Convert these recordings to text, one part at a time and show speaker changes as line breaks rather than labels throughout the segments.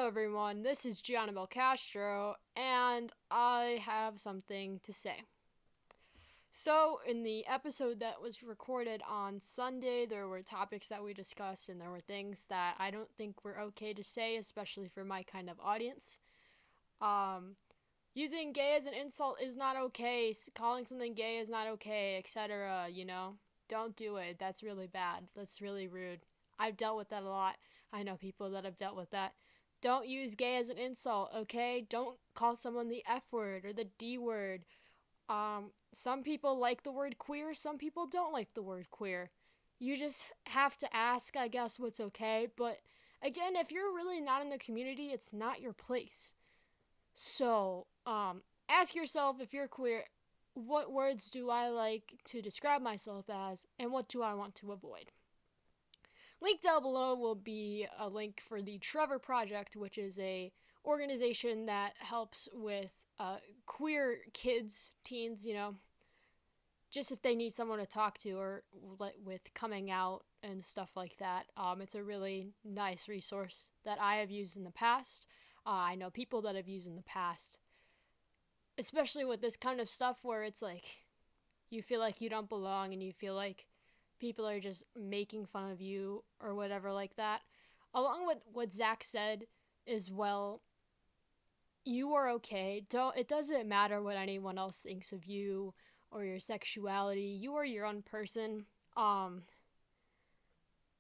Hello everyone, this is Gianna Castro, and I have something to say. So, in the episode that was recorded on Sunday, there were topics that we discussed, and there were things that I don't think were okay to say, especially for my kind of audience. Using gay as an insult is not okay, calling something gay is not okay, etc., Don't do it, that's really bad, that's really rude. I've dealt with that a lot. I know people that have dealt with that. Don't use gay as an insult, okay? Don't call someone the F word or the D word. Some people like the word queer, some people don't like the word queer. You just have to ask, I guess, what's okay. But again, if you're really not in the community, it's not your place. So, ask yourself if you're queer, what words do I like to describe myself as, and what do I want to avoid? Linked down below will be a link for the Trevor Project, which is a organization that helps with queer kids, teens, just if they need someone to talk to or with coming out and stuff like that. It's a really nice resource that I have used in the past. I know people that have used in the past, especially with this kind of stuff where it's like you feel like you don't belong and you feel like people are just making fun of you or whatever like that. Along with what Zach said as well, you are okay. It doesn't matter what anyone else thinks of you or your sexuality. You are your own person.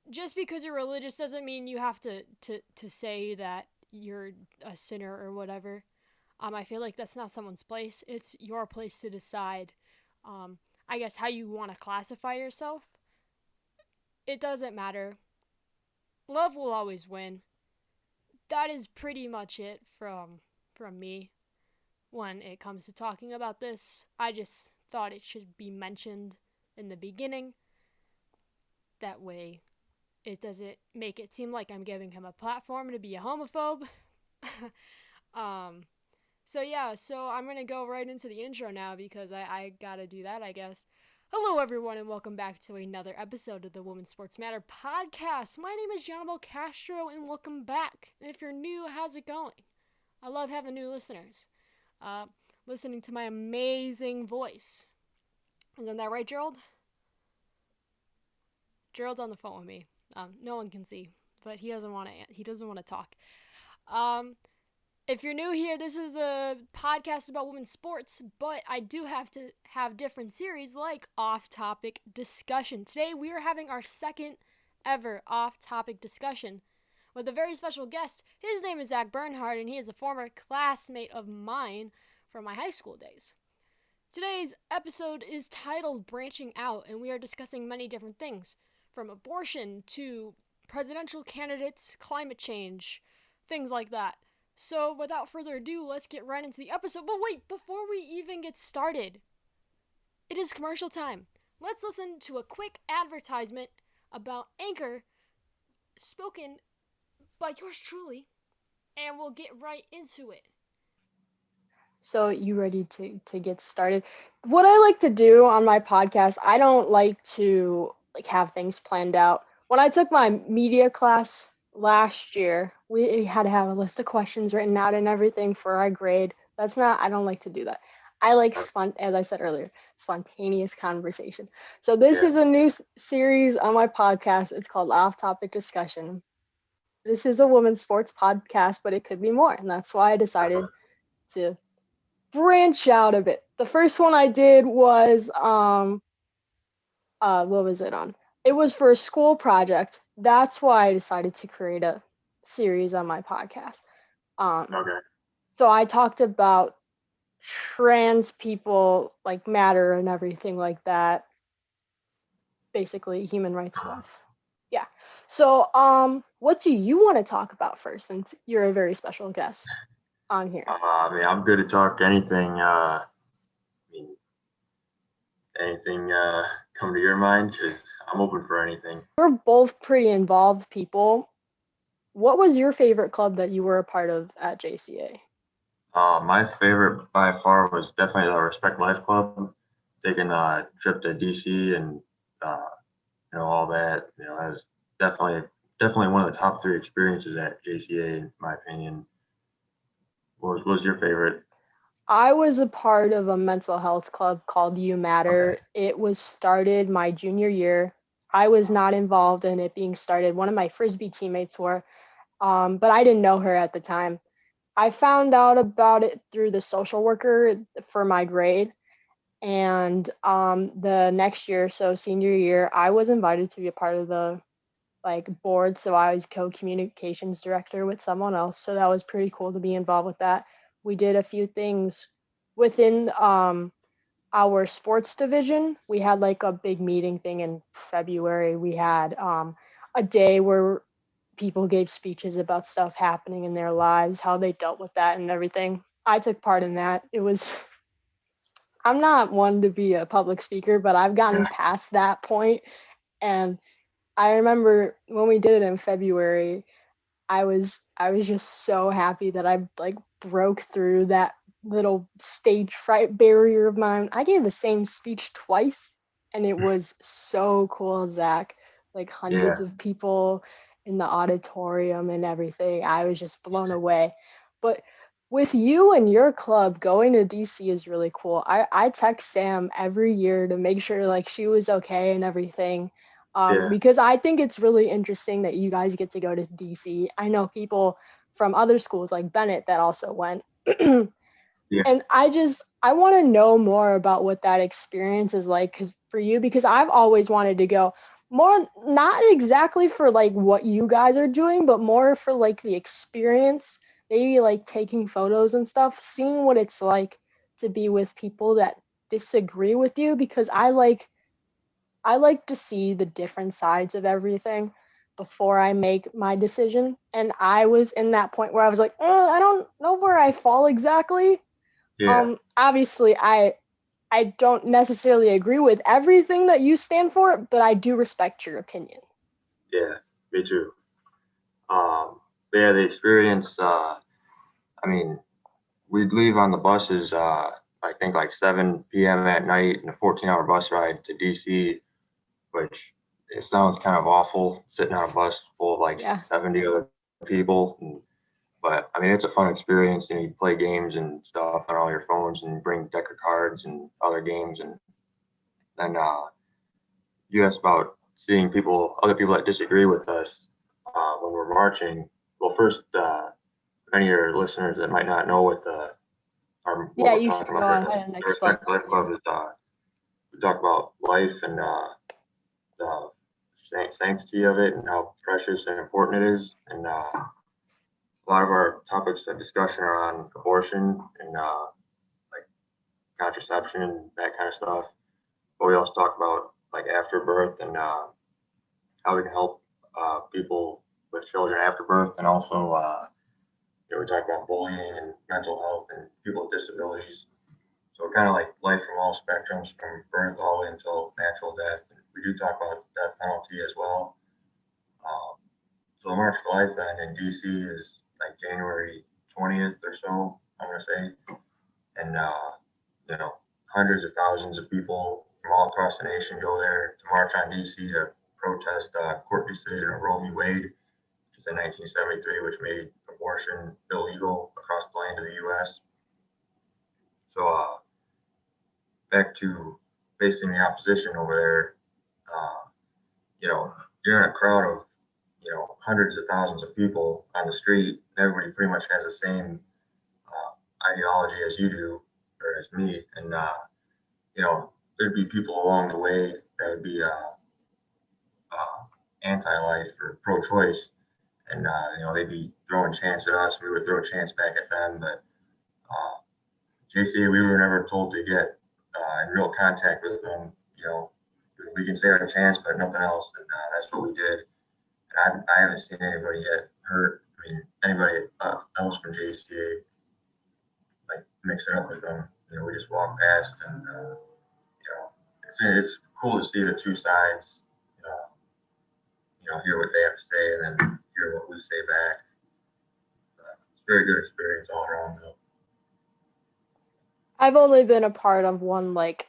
Just because you're religious doesn't mean you have to say that you're a sinner or whatever. I feel like that's not someone's place. It's your place to decide, I guess, how you want to classify yourself. It doesn't matter. Love will always win. That is pretty much it from me when it comes to talking about this. I just thought it should be mentioned in the beginning. That way it doesn't make it seem like I'm giving him a platform to be a homophobe. So I'm going to go right into the intro now because I gotta do that, I guess. Hello, everyone, and welcome back to another episode of the Women's Sports Matter podcast. My name is Gianna Castro, and welcome back. And if you're new, how's it going? I love having new listeners. Listening to my amazing voice. Isn't that right, Gerald? Gerald's on the phone with me. No one can see, but he doesn't want to talk. If you're new here, this is a podcast about women's sports, but I do have to have different series like off-topic discussion. Today we are having our second ever off-topic discussion with a very special guest. His name is Zach Bernhard, and he is a former classmate of mine from my high school days. Today's episode is titled Branching Out, and we are discussing many different things, from abortion to presidential candidates, climate change, things like that. So, without further ado, let's get right into the episode. But wait, before we even get started, it is commercial time. Let's listen to a quick advertisement about Anchor, spoken by yours truly, and we'll get right into it.
So you ready to get started? What I like to do on my podcast, I don't like to have things planned out. When I took my media class last year, we had to have a list of questions written out and everything for our grade. I don't like to do that. I like as I said earlier, spontaneous conversation. So this is a new series on my podcast. It's called Off Topic Discussion. This is a women's sports podcast, but it could be more, and that's why I decided to branch out a bit. The first one I did was what was it on? It was for a school project. That's why I decided to create a series on my podcast.
Okay.
So I talked about trans people matter and everything like that. Basically human rights stuff. Yeah. So what do you want to talk about first, since you're a very special guest on here?
I'm good to talk anything. Anything come to your mind? Because I'm open for anything.
We're both pretty involved people. What was your favorite club that you were a part of at JCA?
My favorite by far was definitely the Respect Life Club. Taking a trip to DC and all that. That was definitely definitely one of the top 3 experiences at JCA, in my opinion. What was your favorite?
I was a part of a mental health club called You
Okay.
Matter. It was started my junior year. I was not involved in it being started. One of my frisbee teammates were, but I didn't know her at the time. I found out about it through the social worker for my grade, and the next year, so senior year, I was invited to be a part of the like board. So I was co-communications director with someone else. So that was pretty cool to be involved with that. We did a few things within our sports division. We had like a big meeting thing in February. We had a day where people gave speeches about stuff happening in their lives, how they dealt with that and everything. I took part in that. It was I'm not one to be a public speaker, but I've gotten
Yeah.
past that point. And I remember when we did it in February, I was just so happy that I like broke through that little stage fright barrier of mine. I gave the same speech twice and it was so cool, Zach. Like hundreds
Yeah.
of people in the auditorium and everything. I was just blown away. But with you and your club going to DC is really cool. I text Sam every year to make sure like she was okay and everything.
Yeah.
Because I think it's really interesting that you guys get to go to DC. I know people from other schools like Bennett that also went.
Yeah.
And I want to know more about what that experience is like cuz for you because I've always wanted to go more not exactly for like what you guys are doing, but more for like the experience, maybe like taking photos and stuff, seeing what it's like to be with people that disagree with you because I like to see the different sides of everything before I make my decision. And I was in that point where I was like, I don't know where I fall exactly.
Yeah.
Obviously, I don't necessarily agree with everything that you stand for, but I do respect your opinion.
Yeah. Me too. Yeah, the experience. I mean, we'd leave on the buses. I think like 7 p.m. at night, in a 14-hour bus ride to DC, which it sounds kind of awful sitting on a bus full of like
Yeah.
70 other people. But I mean, it's a fun experience. You play games and stuff on all your phones, and bring deck of cards and other games, and then you asked about seeing other people that disagree with us when we're marching. Well, first, many of your listeners that might not know what
Yeah,
we're
you should
talking
go
about here.
ahead and
The
explain
Respect
that.
Life Club is we talk about life and the sanctity of it and how precious and important it is. And a lot of our topics of discussion are on abortion and like contraception and that kind of stuff. But we also talk about like afterbirth and how we can help people with children after birth, and also we talk about bullying and mental health and people with disabilities. So kind of like life from all spectrums, from birth all the way until natural death. And we do talk about the death penalty as well. Um, so the March for Life then in DC is like January 20th or so, I'm gonna say, and hundreds of thousands of people from all across the nation go there to march on DC to protest court decision of Roe v. Wade, which is in 1973, which made abortion illegal across the land of the U.S. So back to facing the opposition over there, uh, you're in a crowd of hundreds of thousands of people on the street. Everybody pretty much has the same ideology as you do or as me, and there'd be people along the way that would be anti-life or pro-choice, and they'd be throwing chants at us. We would throw chants back at them, but JC, we were never told to get in real contact with them. We can say our chants, but nothing else, and that's what we did. I haven't seen anybody get hurt. I mean, anybody else from JCA like mix it up with them. We just walk past, and it's cool to see the two sides. Uh, hear what they have to say, and then hear what we say back. It's a very good experience all around, though.
I've only been a part of one like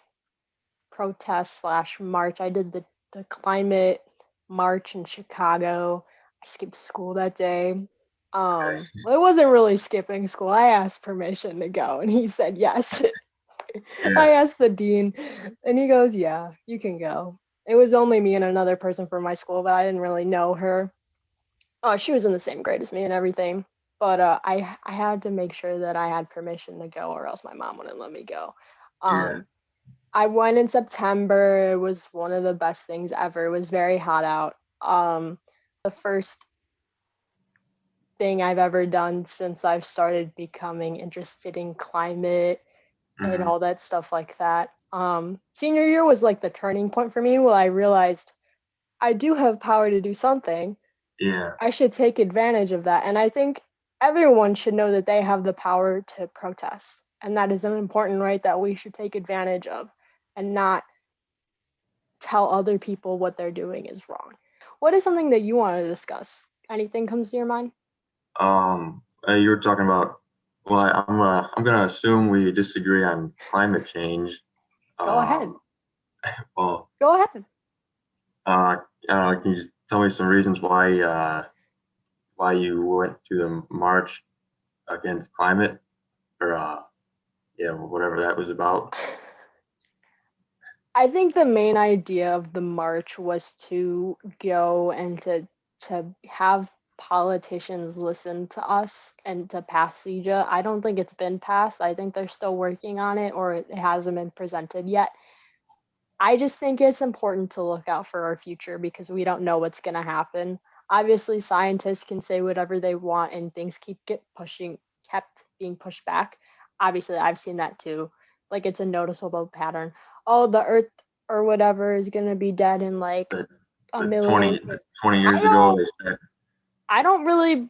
protest slash march. I did the climate march in Chicago. I skipped school that day. Well, it wasn't really skipping school. I asked permission to go, and he said yes. I
Yeah.
asked the dean, and he goes, "Yeah, you can go." It was only me and another person from my school, but I didn't really know her. Oh, she was in the same grade as me and everything. But I had to make sure that I had permission to go, or else my mom wouldn't let me go.
Yeah.
Um, I went in September. It was one of the best things ever. It was very hot out. The first thing I've ever done since I've started becoming interested in climate and
Hmm.
all that stuff like that. Senior year was like the turning point for me where I realized I do have power to do something.
Yeah.
I should take advantage of that. And I think everyone should know that they have the power to protest. And that is an important right that we should take advantage of and not tell other people what they're doing is wrong. What is something that you want to discuss? Anything comes to your mind?
You were talking about. Well, I'm gonna assume we disagree on climate change.
Go ahead.
Um, well,
Go ahead.
I don't know, can you just tell me some reasons why you went to the march against climate, or yeah, whatever that was about?
I think the main idea of the march was to go and to have politicians listen to us and to pass CEJA. I don't think it's been passed. I think they're still working on it or it hasn't been presented yet. I just think it's important to look out for our future because we don't know what's going to happen. Obviously, scientists can say whatever they want and things kept being pushed back. Obviously, I've seen that too. Like it's a noticeable pattern. Oh, the earth or whatever is going to be dead in like
The,
a
the
million.
20
I
years ago,
don't
they said,
I don't really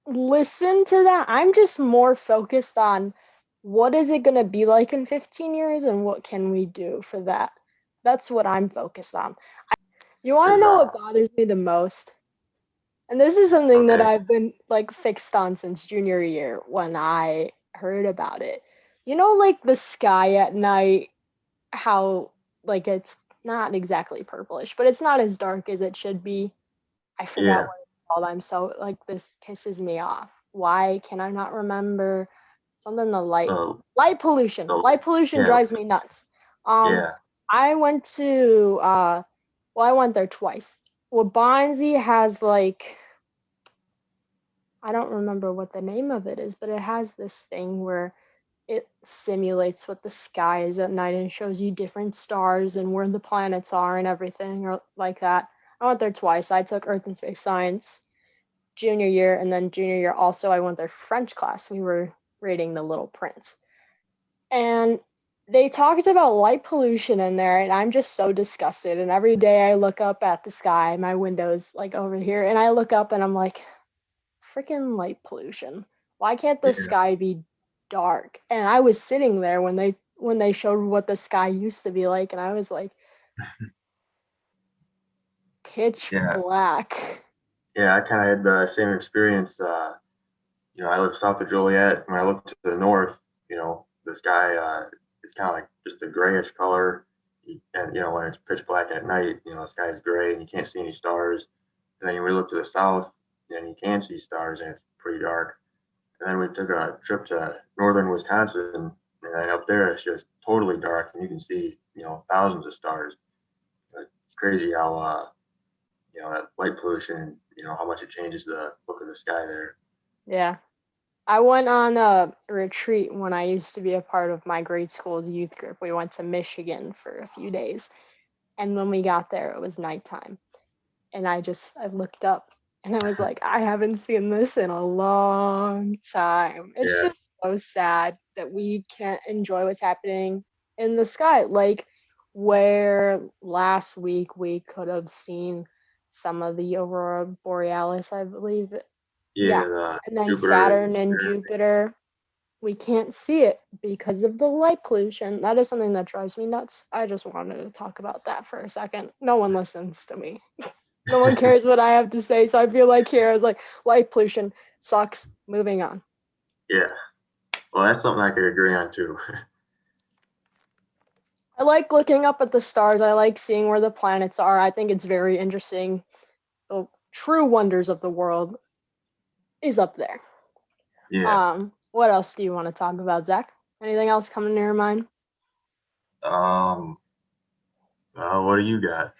listen to that. I'm just more focused on what is it going to be like in 15 years and what can we do for that. That's what I'm focused on. You want to
because
know what bothers me the most? And this is something that
okay,
I've been like fixed on since junior year when I heard about it. You know, like the sky at night, how like it's not exactly purplish, but it's not as dark as it should be. I forgot
yeah,
what it's called. I'm so like this pisses me off. Why can I not remember something the light
uh,
light pollution.
so
Light pollution
yeah,
drives me nuts. Um
yeah,
I went to well I went there twice. Well Bonzi has like I don't remember what the name of it is, but it has this thing where it simulates what the sky is at night and shows you different stars and where the planets are and everything or like that. I went there twice. I took Earth and Space Science junior year, and then junior year also I went there French class. We were reading The Little Prince. And they talked about light pollution in there, and I'm just so disgusted. And every day I look up at the sky, my window's like over here, and I look up and I'm like, freaking light pollution. Why can't the
yeah,
sky be dark? And I was sitting there when they showed what the sky used to be like, and I was like, pitch
yeah,
black.
yeah. I kind of had the same experience. I live south of Joliet. When I look to the north, the sky is kind of like just a grayish color. And when it's pitch black at night, the sky is gray and you can't see any stars. And then when we look to the south, and you can see stars and it's pretty dark. And then we took a trip to northern Wisconsin, and then up there it's just totally dark, and you can see thousands of stars. It's crazy how that light pollution, how much it changes the look of the sky there.
Yeah. I went on a retreat when I used to be a part of my grade school's youth group. We went to Michigan for a few days. And when we got there, it was nighttime. And I looked up and I was like, I haven't seen this in a long time. It's
Yeah,
just so sad that we can't enjoy what's happening in the sky. Like where last week we could have seen some of the aurora borealis, I believe.
yeah,
Yeah.
the
And then
Jupiter and
Saturn and
Saturn.
Jupiter, we can't see it because of the light pollution. That is something that drives me nuts. I just wanted to talk about that for a second. No one listens to me. No one cares what I have to say. So I feel like here I was like, light pollution sucks. Moving on.
Yeah, well, that's something I could agree on too.
I like looking up at the stars. I like seeing where the planets are. I think it's very interesting. true wonders of the world is up there.
Yeah.
What else do you want to talk about, Zach? Anything else coming to your mind?
Um, what do you got?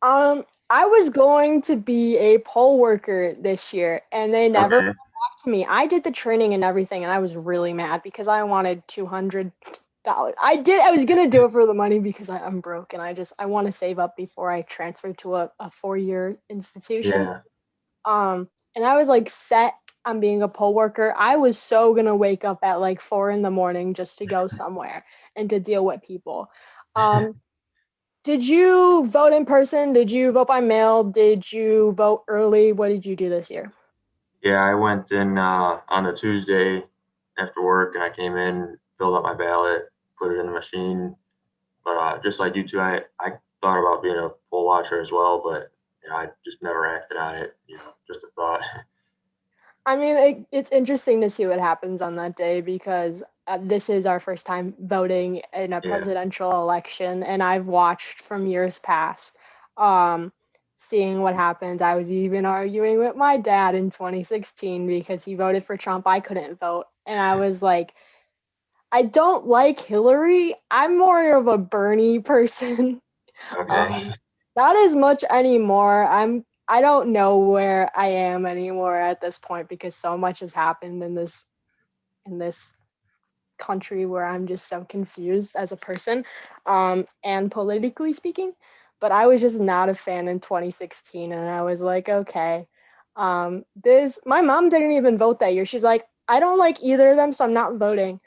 I was going to be a poll worker this year, and they never
Okay.
got back to me. I did the training and everything, and I was really mad because I wanted $200. I was gonna do it for the money because I'm broke and I want to save up before I transfer to a 4-year institution.
Yeah.
And I was like set on being a poll worker. I was so gonna wake up at like 4 in the morning just to go somewhere and to deal with people. Um, did you vote in person? Did you vote by mail? Did you vote early? What did you do this year?
Yeah, I went in on the Tuesday after work, and I came in, filled out my ballot, put it in the machine. But just like you two, I thought about being a poll watcher as well, but I just never acted on it. Just a thought.
I mean, it's interesting to see what happens on that day because this is our first time voting in a
Yeah.
presidential election, and I've watched from years past, um, seeing what happens. I was even arguing with my dad in 2016 because he voted for Trump. I couldn't vote, and I was like, I don't like Hillary. I'm more of a Bernie person.
Okay.
Um, Not as much anymore. I don't know where I am anymore at this point because so much has happened in this country where I'm just so confused as a person, and politically speaking. But I was just not a fan in 2016, and I was like, okay, this my mom didn't even vote that year. She's like, I don't like either of them, so I'm not voting.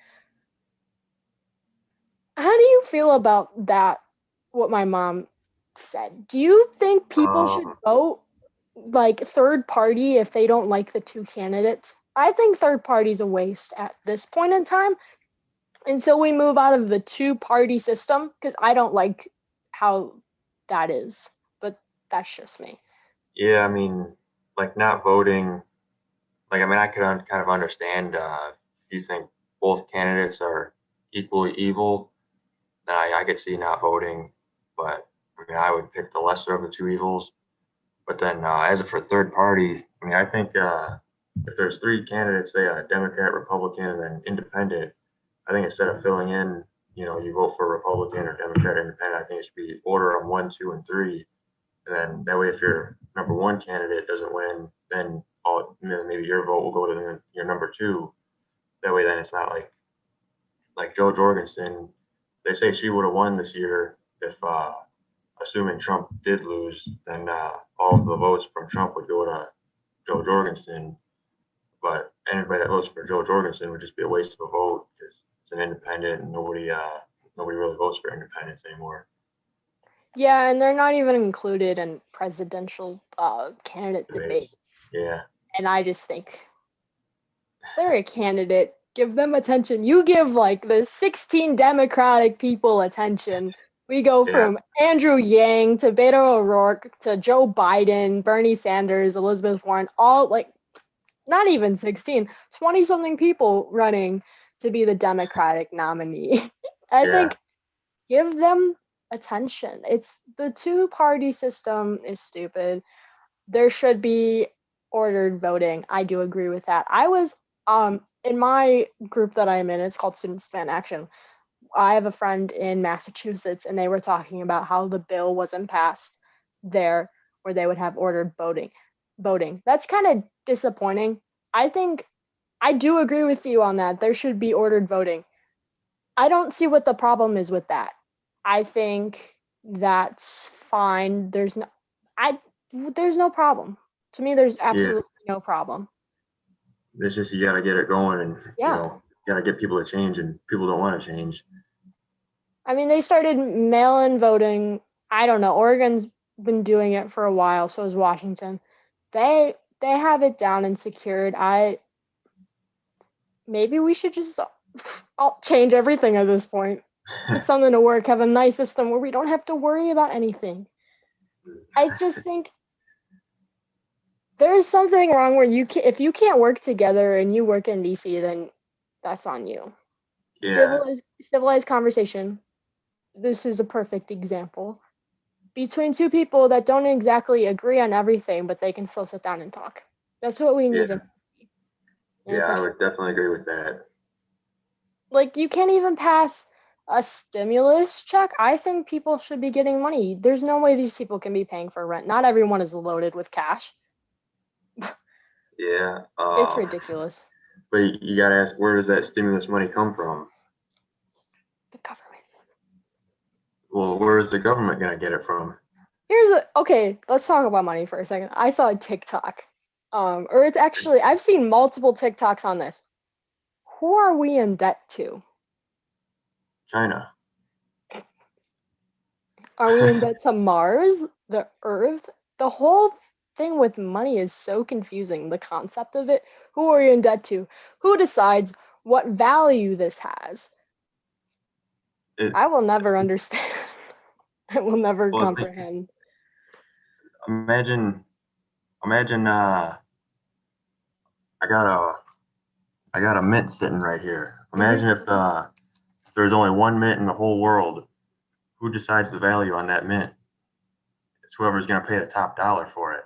How do you feel about that? What my mom said. Do you think people should
Um,
vote like third party if they don't like the two candidates? I think third party's a waste at this point in time until we move out of the two-party system because I don't like how that is. But that's just me.
yeah, I mean, like not voting. Like, I mean, I could kind of understand if you think both candidates are equally evil, then I could see not voting. But I mean, I would pick the lesser of the two evils. But then, as for third party, I mean, I think if there's three candidates, say a Democrat, Republican, and then Independent, I think instead of filling in, you vote for Republican or Democrat or Independent, I think it should be order them 1, 2, and 3, and then that way, if your number one candidate doesn't win, then maybe your vote will go to your number two. That way, then it's not like Joe Jorgensen. They say she would have won this year if, assuming Trump did lose, then all of the votes from Trump would go to Joe Jorgensen. But anybody that votes for Joe Jorgensen would just be a waste of a vote because it's an independent, and nobody really votes for independents anymore.
Yeah, and they're not even included in presidential candidate
Debates.
debates.
Yeah.
And I just think they're a candidate. Give them attention. You give like the 16 Democratic people attention. We go
Yeah.
from Andrew Yang to Beto O'Rourke to Joe Biden, Bernie Sanders, Elizabeth Warren, all like not even 16, 20 something people running to be the Democratic nominee. I
Yeah.
think give them attention. It's the two-party system is stupid. There should be ordered voting. I do agree with that. I was in my group that I'm in, it's called Students Demand Action. I have a friend in Massachusetts and they were talking about how the bill wasn't passed there where they would have ordered voting. That's kind of disappointing. I think I do agree with you on that. There should be ordered voting. I don't see what the problem is with that. I think that's fine. There's no problem. To me, there's
Yeah.
absolutely no problem.
It's just you got to get it going, and
Yeah.
got to get people to change, and people don't want to change.
I mean, they started mail-in voting. I don't know. Oregon's been doing it for a while, so is Washington. They have it down and secured. I maybe we should just I'll change everything at this point. Put something to work. Have a nice system where we don't have to worry about anything. I just think there's something wrong where if you can't work together and you work in DC, then that's on you.
Yeah.
Civilized conversation. This is a perfect example. between two people that don't exactly agree on everything, but they can still sit down and talk. That's what we need.
Yeah,
And it's
I
a,
would definitely agree with that.
like, you can't even pass a stimulus check. I think people should be getting money. There's no way these people can be paying for rent. Not everyone is loaded with cash.
Yeah,
It's ridiculous.
but you got to ask, where does that stimulus money come from?
The government.
Well, where is the government going to get it from?
Okay, let's talk about money for a second. I saw a TikTok. Or it's actually, I've seen multiple TikToks on this. Who are we in debt to?
China.
Are we in debt to Mars, the Earth? The whole thing with money is so confusing. The concept of it. Who are you in debt to? Who decides what value this has?
It,
I will never understand. I will never
well,
comprehend.
imagine, I got a mint sitting right here.
Hmm.
Imagine if there's only one mint in the whole world. Who decides the value on that mint? It's whoever's going to pay the top dollar for it.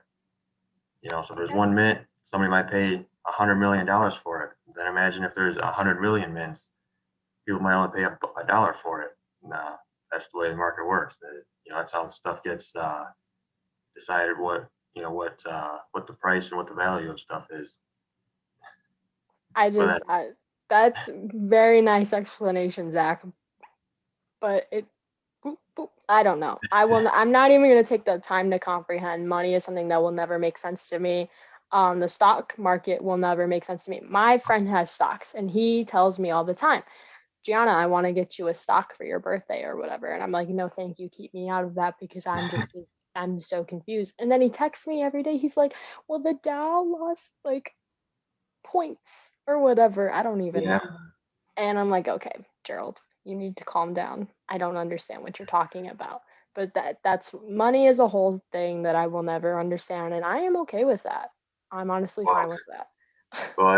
So there's one mint, somebody might pay $100 million for it. Then imagine if there's 100 million mints, people might only pay a dollar for it. No, that's the way the market works. That's how stuff gets decided. What the price and what the value of stuff is. But
That's very nice explanation, Zach. But I don't know. I'm not even gonna take the time to comprehend. Money is something that will never make sense to me. The stock market will never make sense to me. My friend has stocks, and he tells me all the time, Gianna, I want to get you a stock for your birthday or whatever. And I'm like, no, thank you. Keep me out of that because I'm so confused. And then he texts me every day. He's like, well, the Dow lost like points or whatever. I don't even
yeah,
know. And I'm like, okay, Gerald, you need to calm down. I don't understand what you're talking about. But that's money is a whole thing that I will never understand, and I am okay with that. I'm honestly
well,
fine with that.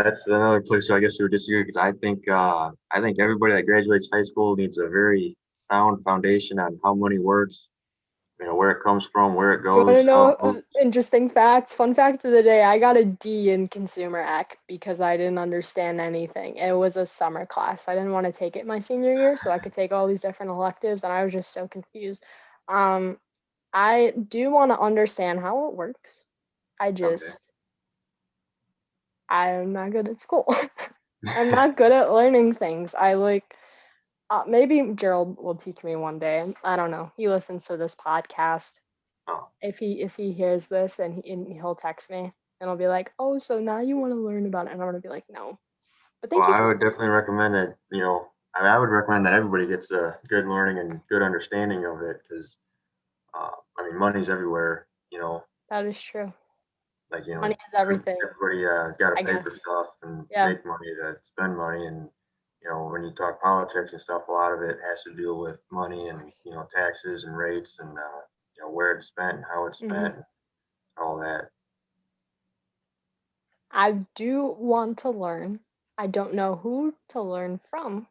that's another place where I guess we would disagree because I think everybody that graduates high school needs a very sound foundation on how money works, where it comes from, where it
You want to
goes, how
know
it moves.
interesting fact? Fun fact of the day, I got a D in consumer ec because I didn't understand anything. It was a summer class. I didn't want to take it my senior year so I could take all these different electives, and I was just so confused. Um, I do want to understand how it works. I
Okay.
just I'm not good at school. I'm not good at learning things. I like maybe Gerald will teach me one day. I don't know. He listens to this podcast.
Oh,
If he hears this and he'll text me and I'll be like, "Oh, so now you want to learn about it?" And I'm gonna be like, "No." But
well,
thank you
I
for
would definitely recommend that. I would recommend that everybody gets a good learning and good understanding of it because, money's everywhere.
that is true.
Like
Money is everything,
everybody has got to
I
pay
guess.
for stuff and
Yeah.
make money to spend money, and when you talk politics and stuff, a lot of it has to do with money and taxes and rates and where it's spent and how it's
Hmm.
spent, and all that.
I do want to learn. I don't know who to learn from.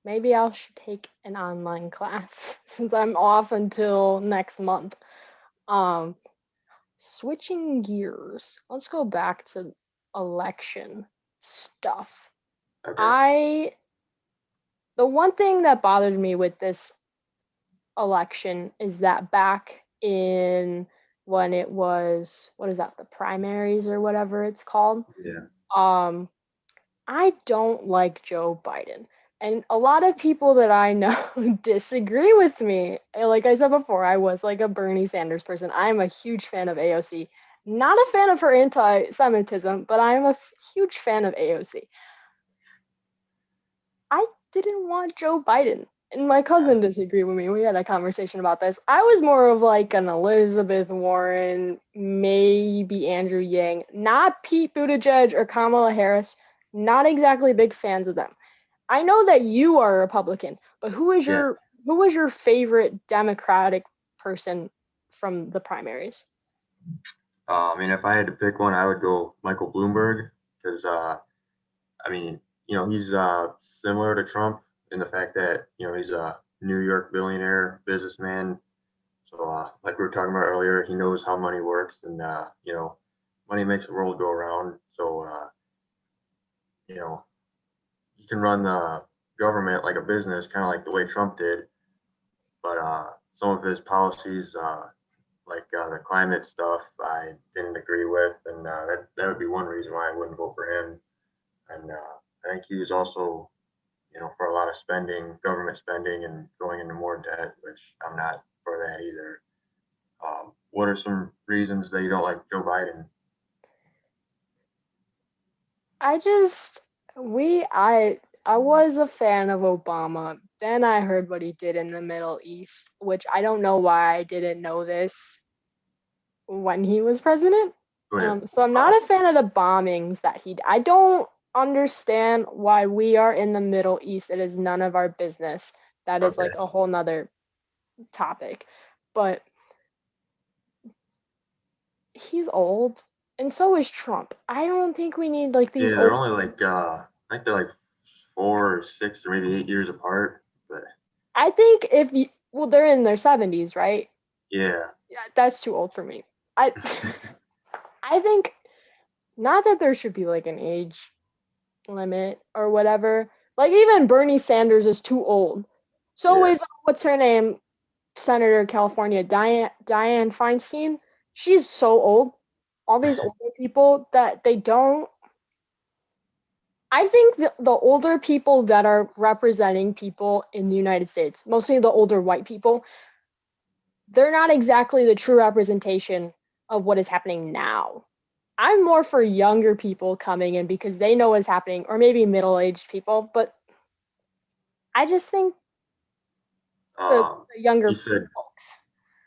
Maybe I should take an online class since I'm off until next month. Um, Switching gears, let's go back to election stuff.
Okay.
I The one thing that bothered me with this election is that back in when it was, what is that, the primaries or whatever it's called,
Yeah.
um I don't like Joe Biden. And a lot of people that I know disagree with me. Like I said before, I was like a Bernie Sanders person. I'm a huge fan of AOC. Not a fan of her anti Semitism, but I'm a huge fan of AOC. I didn't want Joe Biden. And my cousin disagreed with me. We had a conversation about this. I was more of like an Elizabeth Warren, maybe Andrew Yang, not Pete Buttigieg or Kamala Harris. Not exactly big fans of them. I know that you are a Republican, but
Yeah.
who was your favorite Democratic person from the primaries?
If I had to pick one, I would go Michael Bloomberg because he's similar to Trump in the fact that he's a New York billionaire businessman, So, like we were talking about earlier, he knows how money works, and money makes the world go around. So, you know, you can run the government like a business, kind of like the way Trump did. But some of his policies, like the climate stuff, I didn't agree with, and that would be one reason why I wouldn't vote for him. And I think he was also, for a lot of spending, government spending, and going into more debt, which I'm not for that either. What are some reasons that you don't like Joe Biden?
I was a fan of Obama. Then I heard what he did in the Middle East, which I don't know why I didn't know this when he was president.
Go ahead.
So I'm not a fan of the bombings that I don't understand why we are in the Middle East. It is none of our business. That is
Okay.
like a whole nother topic. But he's old, and so is Trump. I don't think we need like these
Yeah, they're
old.
only like I think they're like 4 or 6 or maybe 8 years apart. But
I think if you, well, they're in their 70s, right?
yeah,
Yeah, that's too old for me. I I think not that there should be like an age limit or whatever. Like even Bernie Sanders is too old. So
yeah,
is what's her name, Senator California, Dianne Feinstein. She's so old. All these older people that they don't. I think the older people that are representing people in the United States, mostly the older white people, they're not exactly the true representation of what is happening now. I'm more for younger people coming in because they know what's happening, or maybe middle-aged people, but I just think the
you
younger
said
folks.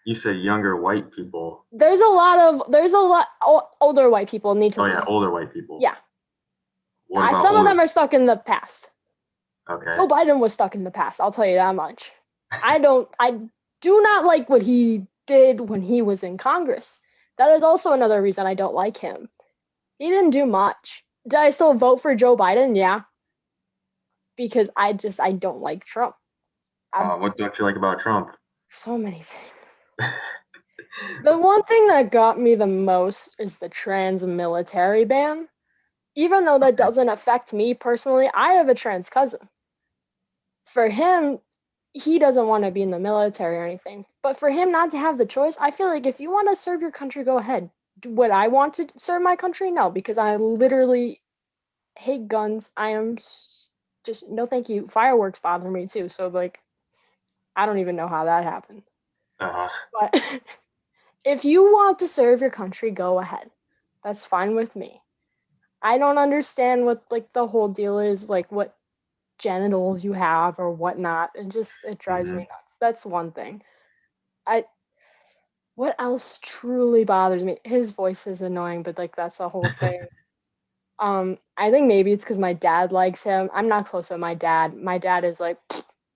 you said younger white people.
There's a lot older white people need to
Oh
leave.
yeah, older white people.
Yeah.
What about
Some of
older?
them are stuck in the past.
Okay.
Joe Biden was stuck in the past, I'll tell you that much. I do not like what he did when he was in Congress. That is also another reason I don't like him. He didn't do much. Did I still vote for Joe Biden? Yeah, because I don't like Trump.
What don't you like about Trump?
So many things. The one thing that got me the most is the trans military ban. Even though that doesn't affect me personally, I have a trans cousin. For him, he doesn't want to be in the military or anything. But for him not to have the choice, I feel like if you want to serve your country, go ahead. Would I want to serve my country? No, because I literally hate guns. I am just no thank you. Fireworks bother me too. So like I don't even know how that happened.
Uh-huh.
But if you want to serve your country, go ahead. That's fine with me. I don't understand what like the whole deal is, like what genitals you have or whatnot. It drives me nuts. That's one thing. I What else truly bothers me? His voice is annoying, but like that's the whole thing. I think maybe it's because my dad likes him. I'm not close with my dad. My dad is like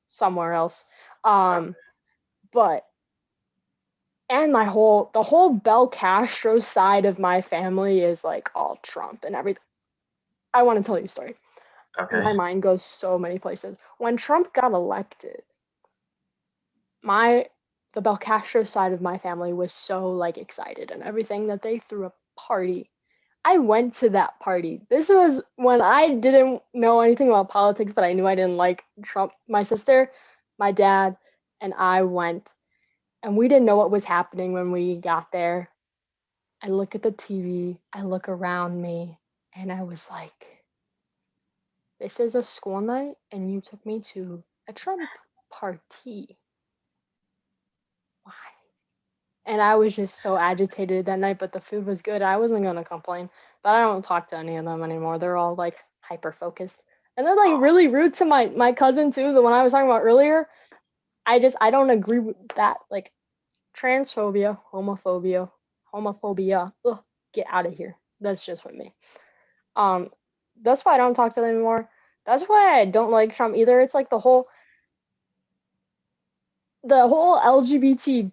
somewhere else.
Okay.
But and the whole Bel Castro side of my family is like all Trump and everything. I want to tell you a story.
Okay.
My mind goes so many places. When Trump got elected, my the Bel Castro side of my family was so like excited and everything that they threw a party. I went to that party. This was when I didn't know anything about politics, but I knew I didn't like Trump. My sister, my dad, and I went, and we didn't know what was happening when we got there. I look at the TV, I look around me, and I was like, this is a school night, and you took me to a Trump party. Why? And I was just so agitated that night, but the food was good. I wasn't gonna complain. But I don't talk to any of them anymore. They're all like hyper focused. And they're like really rude to my cousin too, the one I was talking about earlier. I don't agree with that. Like transphobia, homophobia. Ugh, get out of here. That's just with me. Um, that's why I don't talk to them anymore. That's why I don't like Trump either. It's like the whole LGBT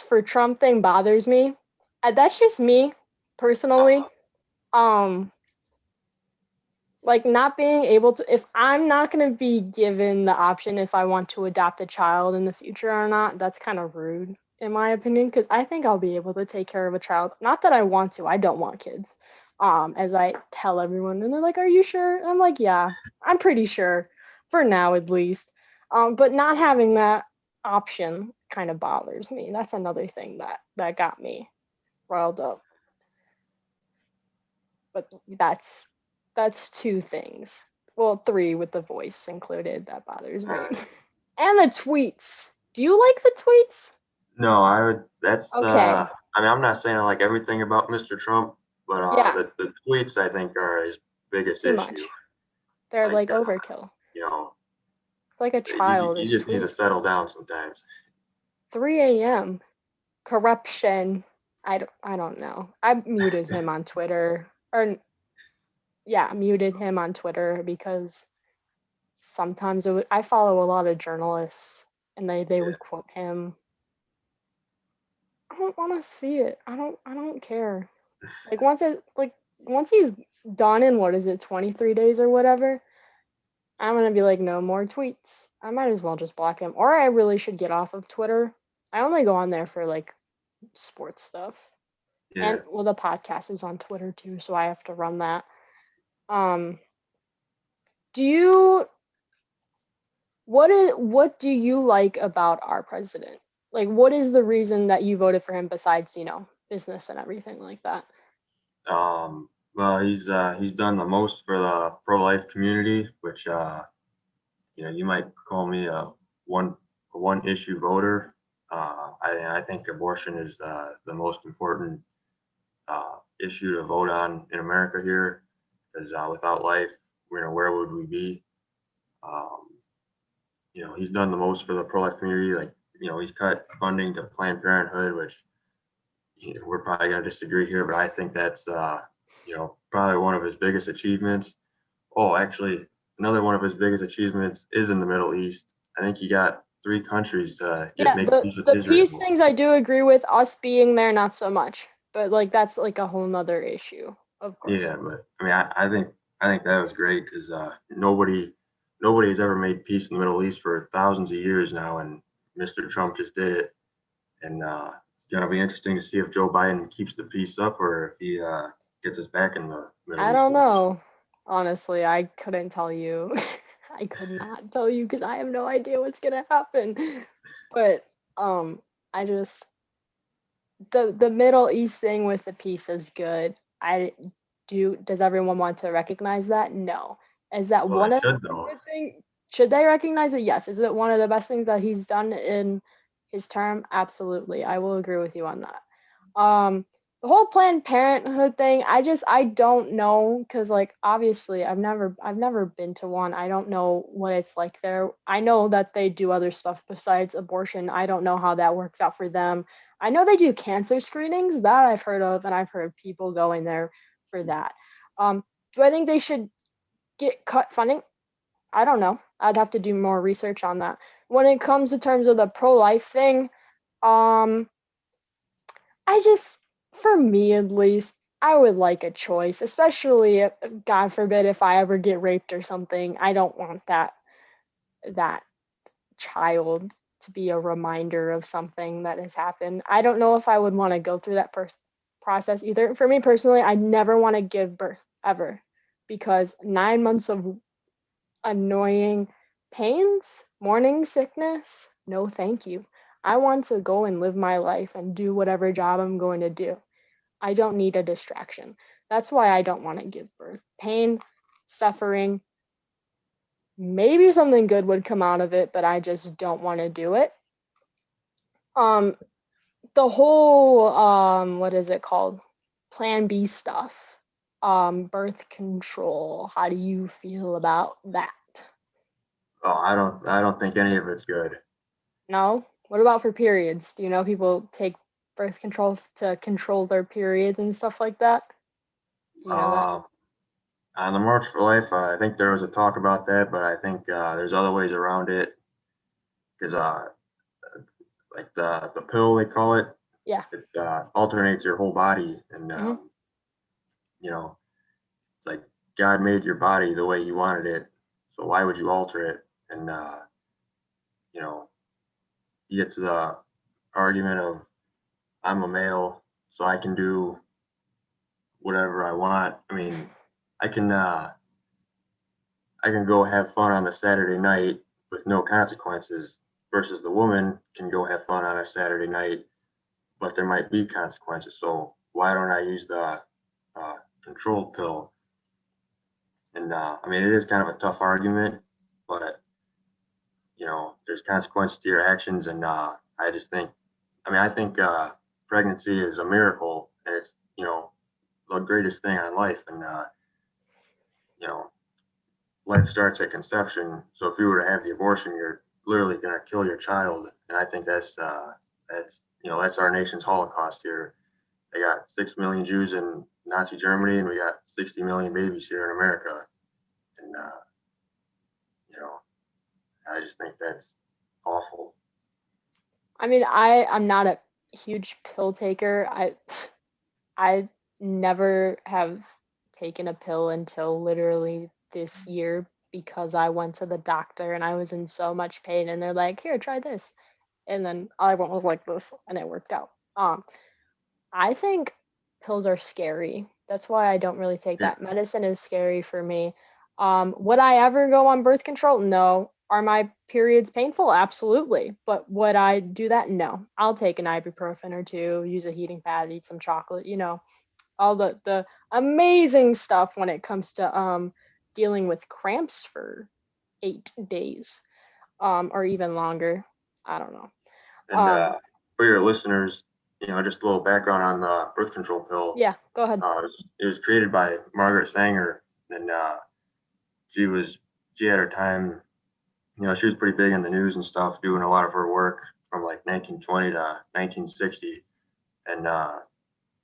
for Trump thing bothers me. That's just me personally. Um, like not being able to, if I'm not going to be given the option if I want to adopt a child in the future or not, that's kind of rude. in my opinion, because I think I'll be able to take care of a child. Not that I want to. I don't want kids. As I tell everyone, and they're like, "Are you sure?" And I'm like, "Yeah, I'm pretty sure, for now at least." But not having that option kind of bothers me. That's another thing that got me riled up. But that's two things. Well, three with the voice included that bothers me. And the tweets. Do you like the tweets?
No, I would. That's.
Okay.
I mean, I'm not saying I like everything about Mr. Trump, but
Yeah,
the tweets I think are his biggest
too
issue.
much. They're
Like,
like overkill.
you know,
It's like a
you
childish
just need to
tweet.
settle down sometimes.
3 a.m. Corruption. I don't know. I muted him on Twitter. Or yeah, muted him on Twitter because sometimes I follow a lot of journalists and they
Yeah,
would quote him. I don't want to see it. I don't care. Like once he's done in what is it 23 days or whatever, I'm gonna be like, no more tweets. I might as well just block him. Or I really should get off of Twitter. I only go on there for like sports stuff.
yeah.
And well, the podcast is on Twitter too, so I have to run that. Um, do you what do you like about our president? Like, what is the reason that you voted for him besides, business and everything like that?
Well, he's done the most for the pro-life community, which you might call me a one issue voter. I think abortion is the most important issue to vote on in America here, because without life, where would we be? Um, he's done the most for the pro-life community. Like, he's cut funding to Planned Parenthood, which we're probably going to disagree here, but I think that's probably one of his biggest achievements. Oh, actually, another one of his biggest achievements is in the Middle East. I think he got three countries to
Yeah,
make
the
peace with
the peace
Israel.
things I do agree with. Us being there, not so much. But like that's like a whole nother issue, of course.
Yeah, but I mean, I think that was great because nobody has ever made peace in the Middle East for thousands of years now, and Mr. Trump just did it. And it's gonna be interesting to see if Joe Biden keeps the peace up or if he gets us back in the Middle
I
East
don't
war.
know. Honestly, I couldn't tell you. I could not tell you because I have no idea what's gonna happen. But I just the Middle East thing with the peace is good. I do. Does everyone want to recognize that? No. Is that
Well,
one
they
of
should
the
though.
good things? Should they recognize it? Yes. Is it one of the best things that he's done in his term? Absolutely. I will agree with you on that. The whole Planned Parenthood thing, I don't know because like obviously I've never been to one. I don't know what it's like there. I know that they do other stuff besides abortion. I don't know how that works out for them. I know they do cancer screenings that I've heard of, and I've heard people going there for that. Do I think they should get cut funding? I don't know. I'd have to do more research on that. When it comes to terms of the pro-life thing, um, I just, for me at least, I would like a choice, especially if, God forbid, if I ever get raped or something. I don't want that child to be a reminder of something that has happened. I don't know if I would want to go through that process either. For me personally, I never want to give birth ever because 9 months of annoying pains, morning sickness, no thank you. I want to go and live my life and do whatever job I'm going to do. I don't need a distraction. That's why I don't want to give birth. Pain, suffering, maybe something good would come out of it, but I just don't want to do it. Um, the whole what is it called? Plan B stuff. Birth control. How do you feel about that?
Oh, I don't think any of it's good.
No? What about for periods? Do you know people take birth control to control their periods and stuff like that? Do you know that?
Uh, on the March for Life, I think there was a talk about that, but I think there's other ways around it because like the pill they call it,
Yeah.
it alternates your whole body, and
Hmm.
you know, it's like God made your body the way He wanted it, so why would you alter it? And you know, you get to the argument of I'm a male, so I can do whatever I want. I mean, I can uh, I can go have fun on a Saturday night with no consequences, versus the woman can go have fun on a Saturday night, but there might be consequences. So why don't I use the control pill? And I mean, it is kind of a tough argument, but there's consequences to your actions, and I just think, I think pregnancy is a miracle, and it's the greatest thing on life, and you know, life starts at conception. So if you were to have the abortion, you're literally going to kill your child, and I think that's our nation's Holocaust here. They got 6 million Jews in Nazi Germany, and we got 60 million babies here in America, and you know, I just think that's awful.
I mean, I'm not a huge pill taker. I never have taken a pill until literally this year because I went to the doctor and I was in so much pain and they're like, "Here, try this." And then all I went was like this and it worked out. I think pills are scary. That's why I don't really take
Yeah,
that. Medicine is scary for me. Would I ever go on birth control? No. Are my periods painful? Absolutely. But would I do that? No. I'll take an ibuprofen or two, use a heating pad, eat some chocolate, all the amazing stuff when it comes to dealing with cramps for 8 days or even longer. I don't know.
and for your listeners, just a little background on the birth control pill.
Yeah, go ahead.
It was created by Margaret Sanger, and she was she had her time. She was pretty big in the news and stuff, doing a lot of her work from like 1920 to 1960, and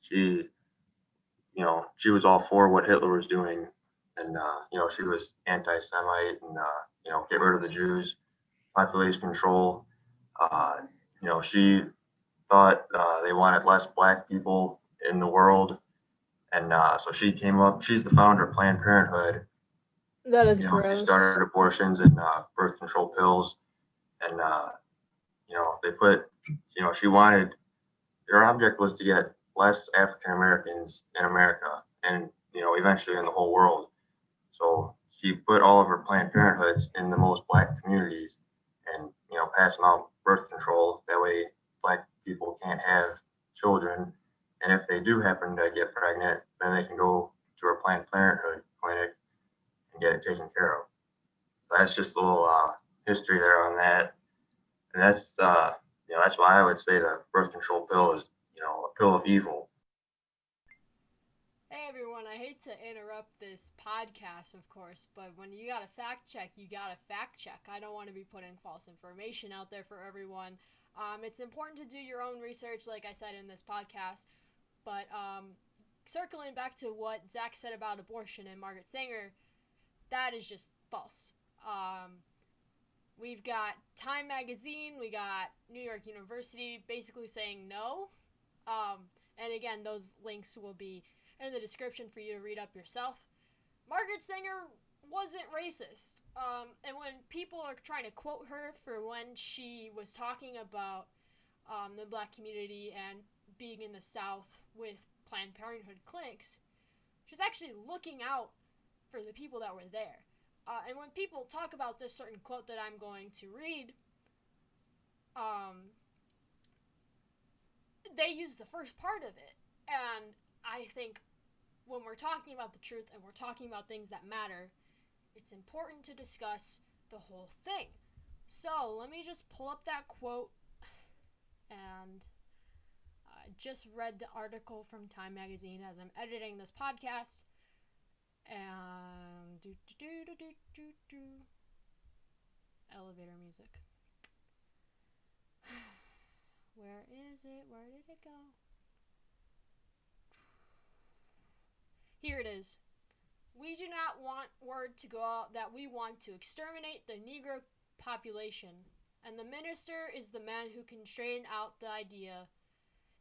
she she was all for what Hitler was doing, and she was anti-Semite, and get rid of the Jews, population control. Uh, she thought they wanted less black people in the world, and so she came up. She's the founder of Planned Parenthood.
That is
She
gross.
started abortions and birth control pills, and they put. She wanted. Her object was to get less African Americans in America, and eventually in the whole world. So she put all of her Planned Parenthoods in the most black communities, and passing out birth control. That way, black people can't have children, and if they do happen to get pregnant, then they can go to a Planned Parenthood clinic and get it taken care of. So that's just a little history there on that, and that's why I would say the birth control pill is a pill of evil.
Hey everyone, I hate to interrupt this podcast, of course, but when you gotta fact check, you gotta fact check. I don't want to be putting false information out there for everyone. It's important to do your own research, like I said in this podcast, but circling back to what Zach said about abortion and Margaret Sanger, that is just false. We've got Time Magazine, we got New York University basically saying no. And again, those links will be in the description for you to read up yourself. Margaret Sanger wasn't racist. And when people are trying to quote her for when she was talking about the black community and being in the South with Planned Parenthood clinics, she's actually looking out for the people that were there. And when people talk about this certain quote that I'm going to read, they use the first part of it. And I think when we're talking about the truth and we're talking about things that matter, it's important to discuss the whole thing. So let me just pull up that quote, and I just read the article from Time Magazine as I'm editing this podcast. And elevator music. Where is it? Where did it go? Here it is. We do not want word to go out that we want to exterminate the Negro population, and the minister is the man who can straighten out the idea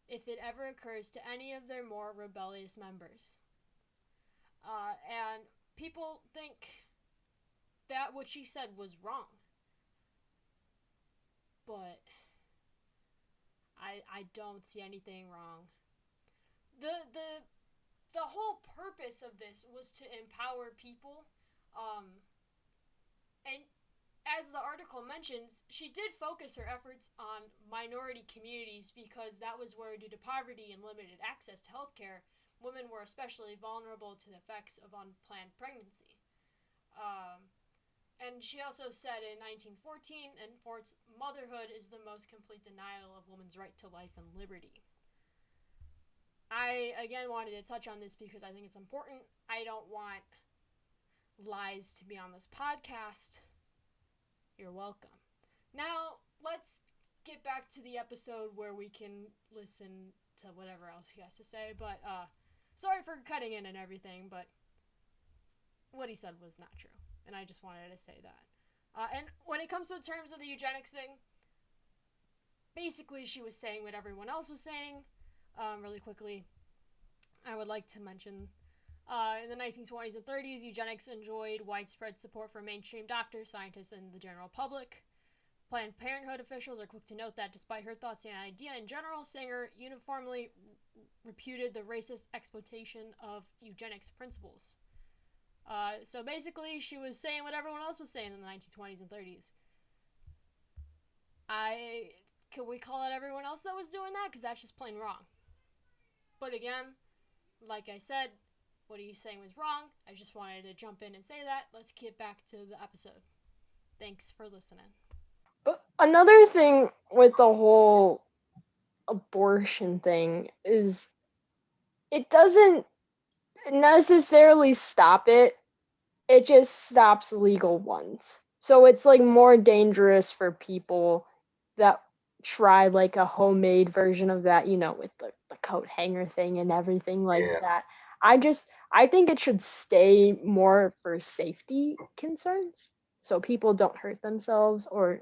if it ever occurs to any of their more rebellious members. And people think that what she said was wrong. But I don't see anything wrong. The whole purpose of this was to empower people, and as the article mentions, she did focus her efforts on minority communities because that was where, due to poverty and limited access to healthcare, women were especially vulnerable to the effects of unplanned pregnancy. And she also said in 1914, enforced motherhood is the most complete denial of women's right to life and liberty. I, again, wanted to touch on this because I think it's important. I don't want lies to be on this podcast. You're welcome. Now, let's get back to the episode where we can listen to whatever else he has to say. But, sorry for cutting in and everything, but what he said was not true. And I just wanted to say that. And when it comes to the terms of the eugenics thing, basically she was saying what everyone else was saying. Really quickly, I would like to mention in the 1920s and 30s, eugenics enjoyed widespread support from mainstream doctors, scientists, and the general public. Planned Parenthood officials are quick to note that despite her thoughts and idea in general, Sanger uniformly repudiated the racist exploitation of eugenics principles. So basically, she was saying what everyone else was saying in the 1920s and 30s. Could we call it everyone else that was doing that? Because that's just plain wrong. But again, like I said, what are you saying was wrong? I just wanted to jump in and say that. Let's get back to the episode. Thanks for listening.
But another thing with the whole abortion thing is it doesn't necessarily stop it. It just stops legal ones. So it's like more dangerous for people that try like a homemade version of that, with the coat hanger thing and everything like that. I think it should stay more for safety concerns, so people don't hurt themselves or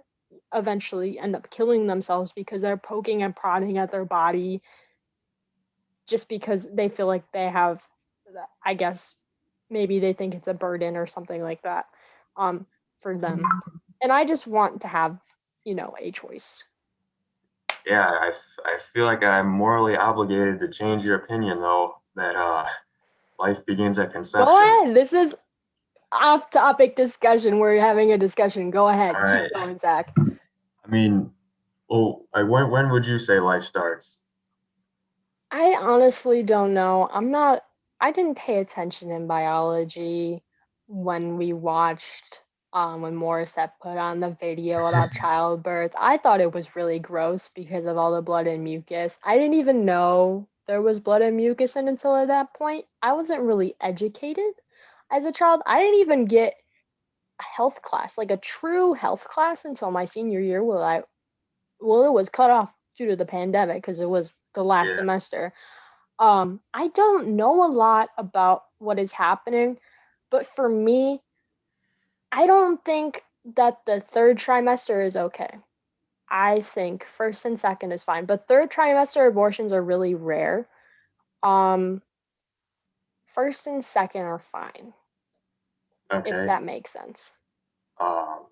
eventually end up killing themselves because they're poking and prodding at their body just because they feel like they have, I guess, maybe they think it's a burden or something like that, for them. And I just want to have, a choice.
Yeah, I feel like I'm morally obligated to change your opinion, though, that life begins at conception.
Go ahead. This is off-topic discussion. We're having a discussion. Go ahead.
All right.
Keep going, Zach.
I mean, when would you say life starts?
I honestly don't know. I didn't pay attention in biology when we watched when Morissette put on the video about childbirth. I thought it was really gross because of all the blood and mucus. I didn't even know there was blood and mucus in until at that point. I wasn't really educated as a child. I didn't even get a health class, like a true health class, until my senior year. It was cut off due to the pandemic because it was the last semester. I don't know a lot about what is happening, but for me, I don't think that the third trimester is okay. I think first and second is fine, but third trimester abortions are really rare. First and second are fine.
Okay.
If that makes sense.
So,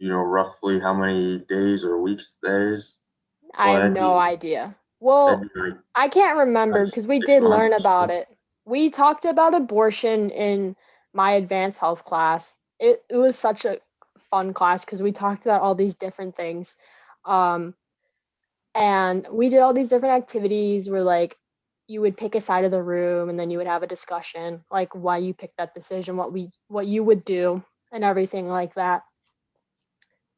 roughly how many days or weeks that is?
I have no idea. Well, I can't remember because we did learn about it. We talked about abortion in my advanced health class. It was such a fun class because we talked about all these different things. And we did all these different activities where like you would pick a side of the room and then you would have a discussion like why you picked that decision, what you would do and everything like that.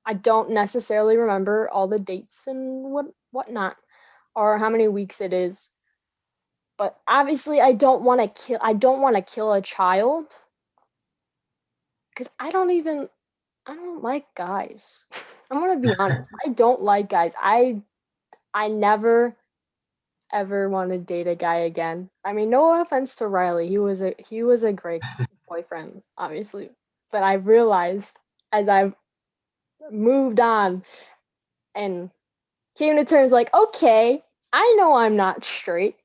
I don't necessarily remember all the dates and whatnot or how many weeks it is. But obviously I don't want to kill a child cuz I don't like guys. I'm going to be honest. I don't like guys. I never ever want to date a guy again. I mean, no offense to Riley. He was a great boyfriend, obviously. But I realized as I've moved on and came to terms like, okay, I know I'm not straight.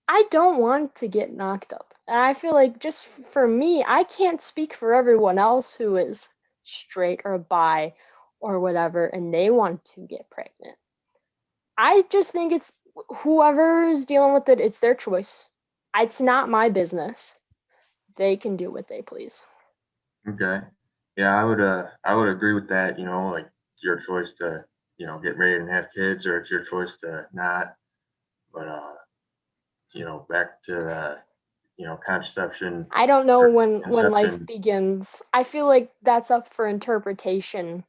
I don't want to get knocked up. And I feel like just for me, I can't speak for everyone else who is straight or bi or whatever, and they want to get pregnant. I just think it's whoever's dealing with it, it's their choice. It's not my business. They can do what they please.
Okay. Yeah, I would agree with that, like it's your choice to, get married and have kids, or it's your choice to not. But back to the, contraception
I don't know
or
when life
conception.
begins. I feel like that's up for interpretation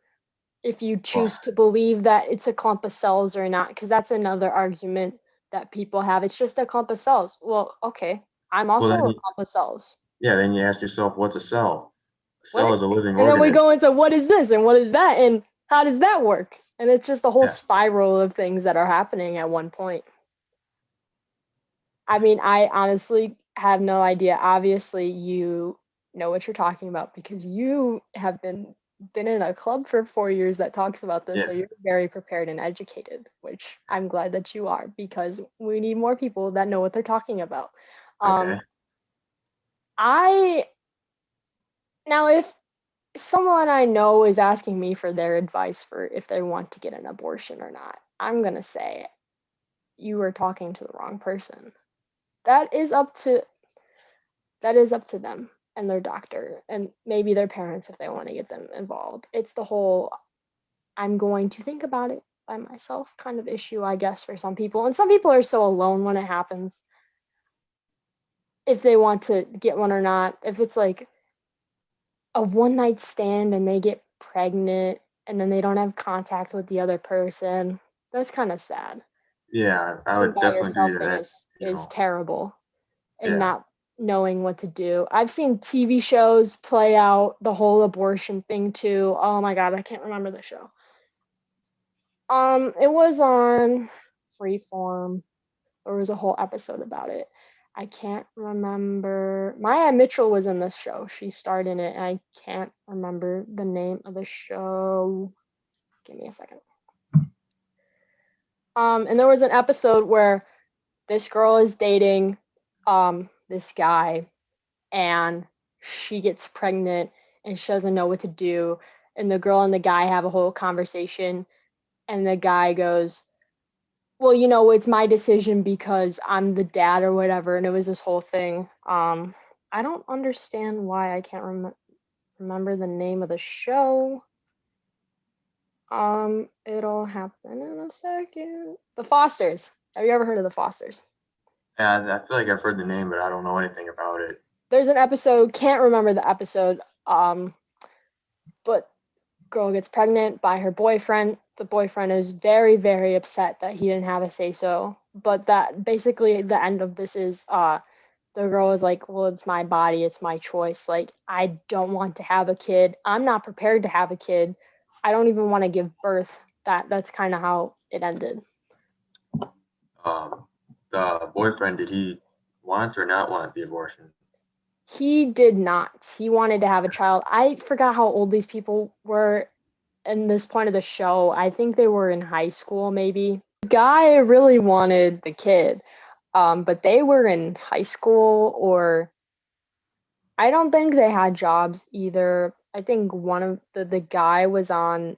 if you
Well,
choose to believe that it's a clump of cells or not, because that's another argument that people have. It's just a clump of cells. Well, okay, I'm
well
also
then
a
you,
clump of cells.
yeah, then you ask yourself, what's a cell? A cell
What?
is a living
And then we
organism.
go into what is this and what is that and how does that work? And it's just a whole
Yeah.
spiral of things that are happening at one point. I mean, I honestly have no idea. Obviously, you know what you're talking about because you have been in a club for 4 years that talks about this,
Yeah.
so you're very prepared and educated, which I'm glad that you are because we need more people that know what they're talking about.
Okay.
I now if someone I know is asking me for their advice for if they want to get an abortion or not, I'm gonna say you are talking to the wrong person. That is up to that is up to them and their doctor and maybe their parents if they want to get them involved. It's the whole I'm going to think about it by myself kind of issue, I guess, for some people. And some people are so alone when it happens if they want to get one or not. If it's like a one night stand and they get pregnant and then they don't have contact with the other person, that's kind of sad.
Yeah, I
Being
would
by
definitely agree
yourself
to
thing
that.
is terrible and
Yeah.
not knowing what to do. I've seen TV shows play out the whole abortion thing too. Oh my god, I can't remember the show. It was on Freeform. There was a whole episode about it. I can't remember. Maya Mitchell was in this show. She starred in it, and I can't remember the name of the show. Give me a second. And there was an episode where this girl is dating this guy and she gets pregnant and she doesn't know what to do and the girl and the guy have a whole conversation and the guy goes, well, it's my decision because I'm the dad or whatever, and it was this whole thing. I don't understand why I can't remember the name of the show. It'll happen in a second. The Fosters. Have you ever heard of the Fosters?
Yeah, I feel like I've heard the name, but I don't know anything about it.
There's an episode, can't remember the episode, but girl gets pregnant by her boyfriend. The boyfriend is very, very upset that he didn't have a say so. But that basically the end of this is the girl is like, well, it's my body, it's my choice. Like, I don't want to have a kid. I'm not prepared to have a kid. I don't even want to give birth. That's kind of how it ended.
Um, the boyfriend, did he want or not want the abortion?
He did not. He wanted to have a child. I forgot how old these people were in this point of the show. I think they were in high school, maybe. The guy really wanted the kid, but they were in high school, or I don't think they had jobs either. I think one of the guy was on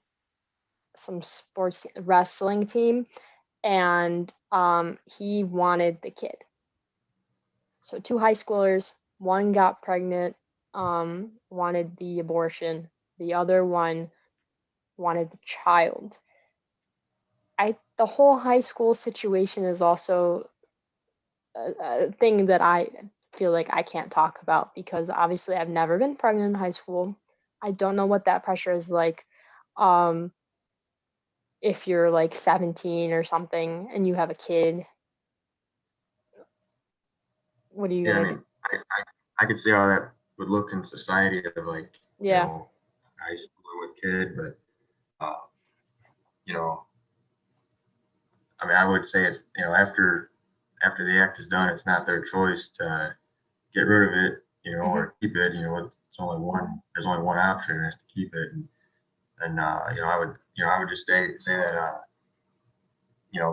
some sports wrestling team, and he wanted the kid. So two high schoolers, one got pregnant, wanted the abortion. The other one wanted the child. The whole high school situation is also a thing that I feel like I can't talk about because obviously I've never been pregnant in high school. I don't know what that pressure is like. Um, if you're like 17 or something and you have a kid, what are you
Yeah, I
gonna do?
mean, I could see how that would look in society of like,
Yeah.
high schooler with kid, but you know, I mean, I would say it's after the act is done, it's not their choice to get rid of it,
Hmm.
or keep it. It's only one. There's only one option, and that's to keep it. And I would just say that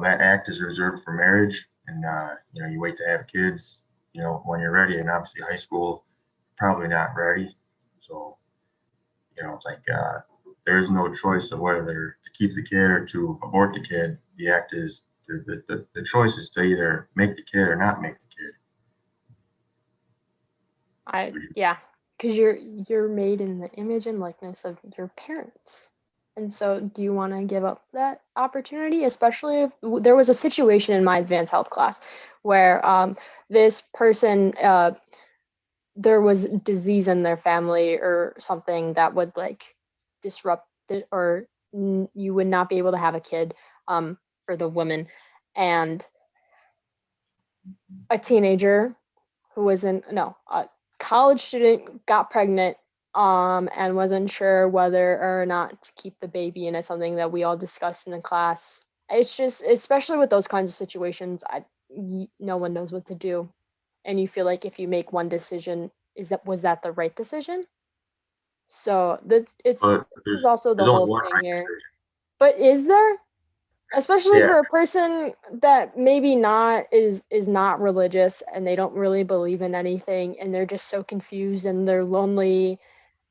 that act is reserved for marriage, and you wait to have kids, when you're ready. And obviously, high school, probably not ready. So it's like there is no choice of whether to keep the kid or to abort the kid. The act is the choice is to either make the kid or not make the kid.
Yeah, because you're made in the image and likeness of your parents. And so, do you want to give up that opportunity? Especially if there was a situation in my advanced health class where this person, there was disease in their family or something that would like disrupt it, or you would not be able to have a kid for the woman. And a teenager who was a college student got pregnant and wasn't sure whether or not to keep the baby, and it's something that we all discussed in the class. It's just, especially with those kinds of situations, no one knows what to do, and you feel like if you make one decision, was that the right decision? So
But
this is also the
there's only
whole
one
thing
right
here.
decision.
But is there? Especially
Yeah,
for a person that maybe not is not religious, and they don't really believe in anything, and they're just so confused and they're lonely,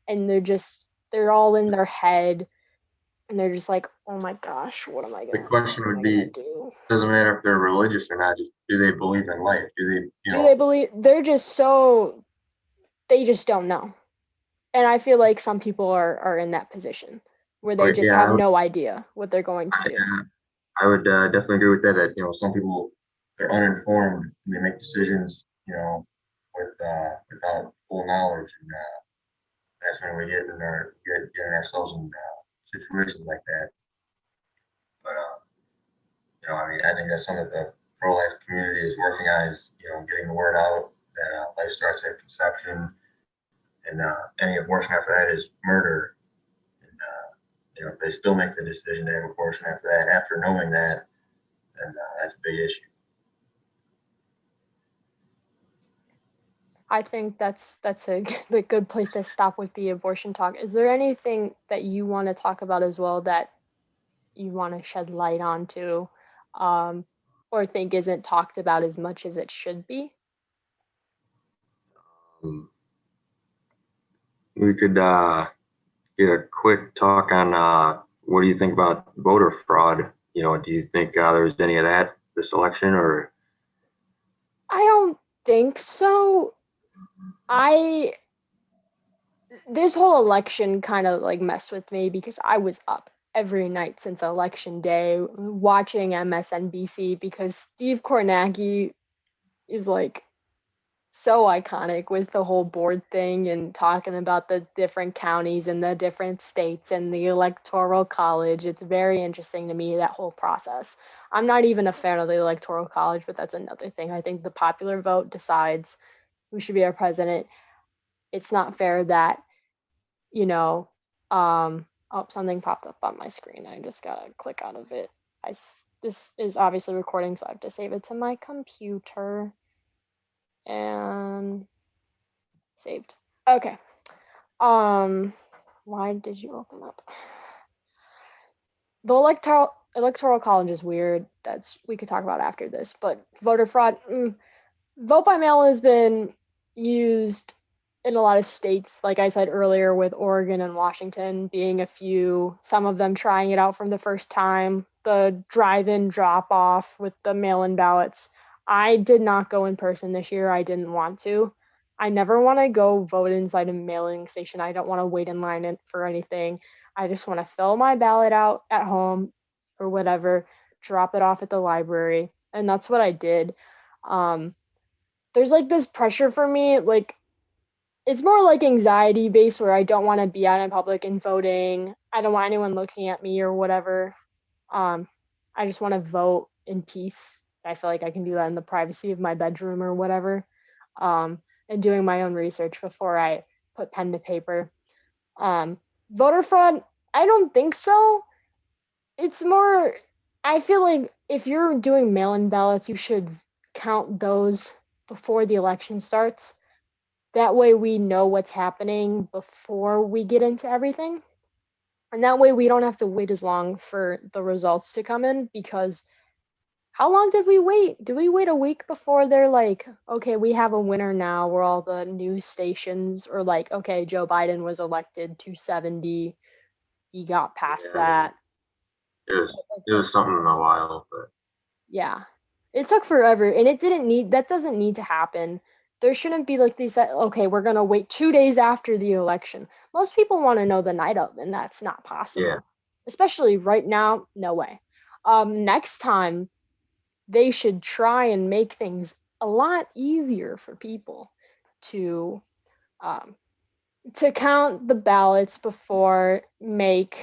and they're all in their head, and they're just like, oh my gosh,
the question
what am
would
I gonna
be,
do?
doesn't matter if they're religious or not, just do they believe in life? Do they,
Do they believe? They just don't know. And I feel like some people are in that position where they just have
yeah,
no idea what they're going to do.
I would definitely agree with that. That some people they're uninformed and they make decisions, without full knowledge, and that's when we getting ourselves in situations like that. But I mean, I think that's something that the pro-life community is working on is getting the word out that life starts at conception, and any abortion after that is murder. And if they still make the decision to have abortion after that, after knowing that, then that's a big issue.
I think that's a good place to stop with the abortion talk. Is there anything that you want to talk about as well that you want to shed light onto, um, or think isn't talked about as much as it should be?
Um, we could get a quick talk on what do you think about voter fraud? Do you think there was any of that this election, or
I don't think so. I This whole election kind of like messed with me because I was up every night since election day watching MSNBC because Steve Kornacki is like so iconic with the whole board thing and talking about the different counties and the different states and the electoral college. It's very interesting to me, that whole process. I'm not even a fan of the electoral college, but that's another thing. I think the popular vote decides who should be our president. It's not fair that, you know, oh, something popped up on my screen. I just gotta click out of it. This is obviously recording, so I have to save it to my computer. And saved. Okay. Why did you open up? The electoral college is weird. We could talk about after this, but voter fraud. Vote by mail has been used in a lot of states, like I said earlier, with Oregon and Washington being a few, some of them trying it out from the first time. The drive-in drop-off with the mail-in ballots. I did not go in person this year. I didn't want to. I never want to go vote inside a mailing station. I don't want to wait in line for anything. I just want to fill my ballot out at home or whatever, drop it off at the library, and that's what I did. There's like this pressure for me, like it's more like anxiety based, where I don't want to be out in public and voting. I don't want anyone looking at me or whatever. Um, I just want to vote in peace. I feel like I can do that in the privacy of my bedroom or whatever. And doing my own research before I put pen to paper. Um, Voter fraud, I don't think so. It's more, I feel like if you're doing mail in ballots, you should count those before the election starts. That way we know what's happening before we get into everything. And that way we don't have to wait as long for the results to come in, because how long did we wait? Did we wait a week before they're like, okay, we have a winner now, where all the news stations are like, okay, Joe Biden was elected 270. he got past
Yeah,
that.
it was something in a while, but
Yeah. It took forever, and that doesn't need to happen. There shouldn't be like these, okay, we're going to wait 2 days after the election. Most people want to know the night of, and that's not
yeah,
possible. Especially right now, no way. Next time, they should try and make things a lot easier for people to um, to count the ballots before make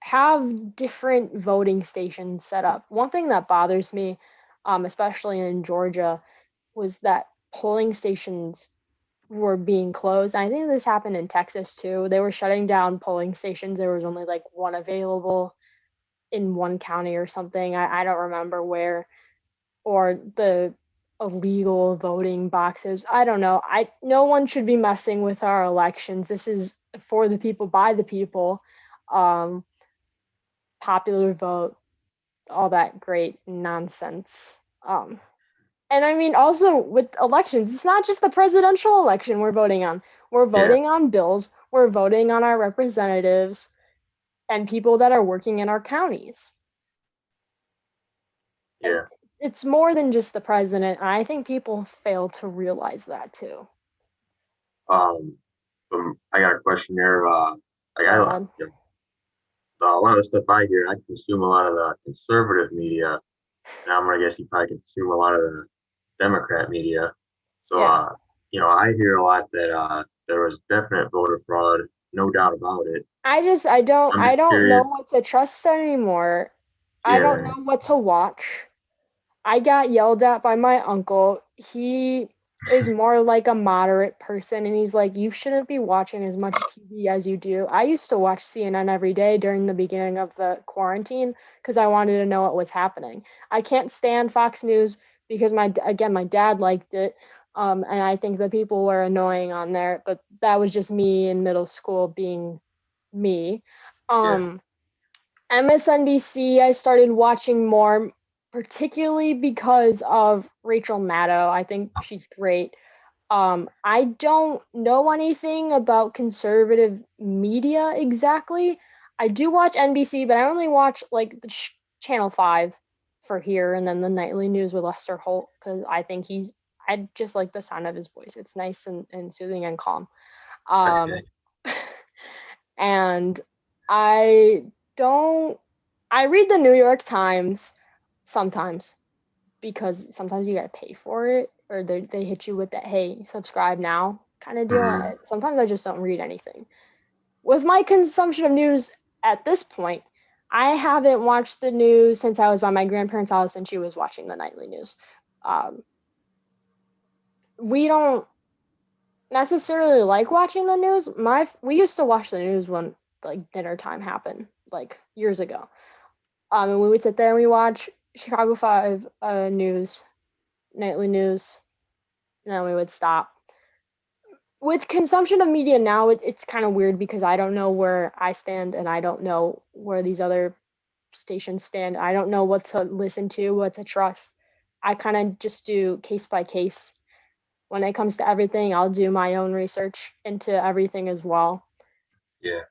have different voting stations set up. One thing that bothers me, especially in Georgia, was that polling stations were being closed. I think this happened in Texas too. They were shutting down polling stations. There was only like one available in one county or something. I don't remember where, or the illegal voting boxes. I don't know. No one should be messing with our elections. This is for the people, by the people. Um, Popular vote, all that great nonsense. Um, and I mean, also with elections, it's not just the presidential election we're voting on. We're
yeah,
voting on bills. We're voting on our representatives and people that are working in our counties. And
yeah.
it's more than just the president. And I think people fail to realize that too.
Um, I got a question here. Like
Go ahead.
you know, a lot of the stuff I hear, I consume a lot of the conservative media, and I'm gonna guess you probably consume a lot of the Democrat media. So,
Yeah.
you know, I hear a lot that there was definite voter fraud, no doubt about it. I'm
I
just
don't know
curious.
what to trust anymore. I don't
Yeah,
know what to watch. I got yelled at by my uncle. He is more like a moderate person, and he's like, you shouldn't be watching as much TV as you do. I used to watch CNN every day during the beginning of the quarantine because I wanted to know what was happening. I can't stand Fox News because my dad liked it. And I think the people were annoying on there, but that was just me in middle school being me.
yeah,
Um, MSNBC, I started watching more, particularly because of Rachel Maddow. I think she's great. I don't know anything about conservative media exactly. I do watch NBC, but I only watch like the Channel 5 for here and then the nightly news with Lester Holt because I just like the sound of his voice. It's nice and soothing and calm. Um,
okay,
and I don't, I read the New York Times sometimes because sometimes you gotta pay for it or they hit you with that, hey, subscribe now kind of deal.
hmm
Sometimes I just don't read anything. With my consumption of news at this point, I haven't watched the news since I was by my grandparents' house and she was watching the nightly news. Um, we don't necessarily like watching the news. We used to watch the news when like dinner time happened, like years ago. And we would sit there and we watch Chicago 5 news, nightly news, and then we would stop. With consumption of media now, it's kind of weird because I don't know where I stand and I don't know where these other stations stand. I don't know what to listen to, what to trust. I kind of just do case by case. When it comes to everything, I'll do my own research into everything as well.
yeah,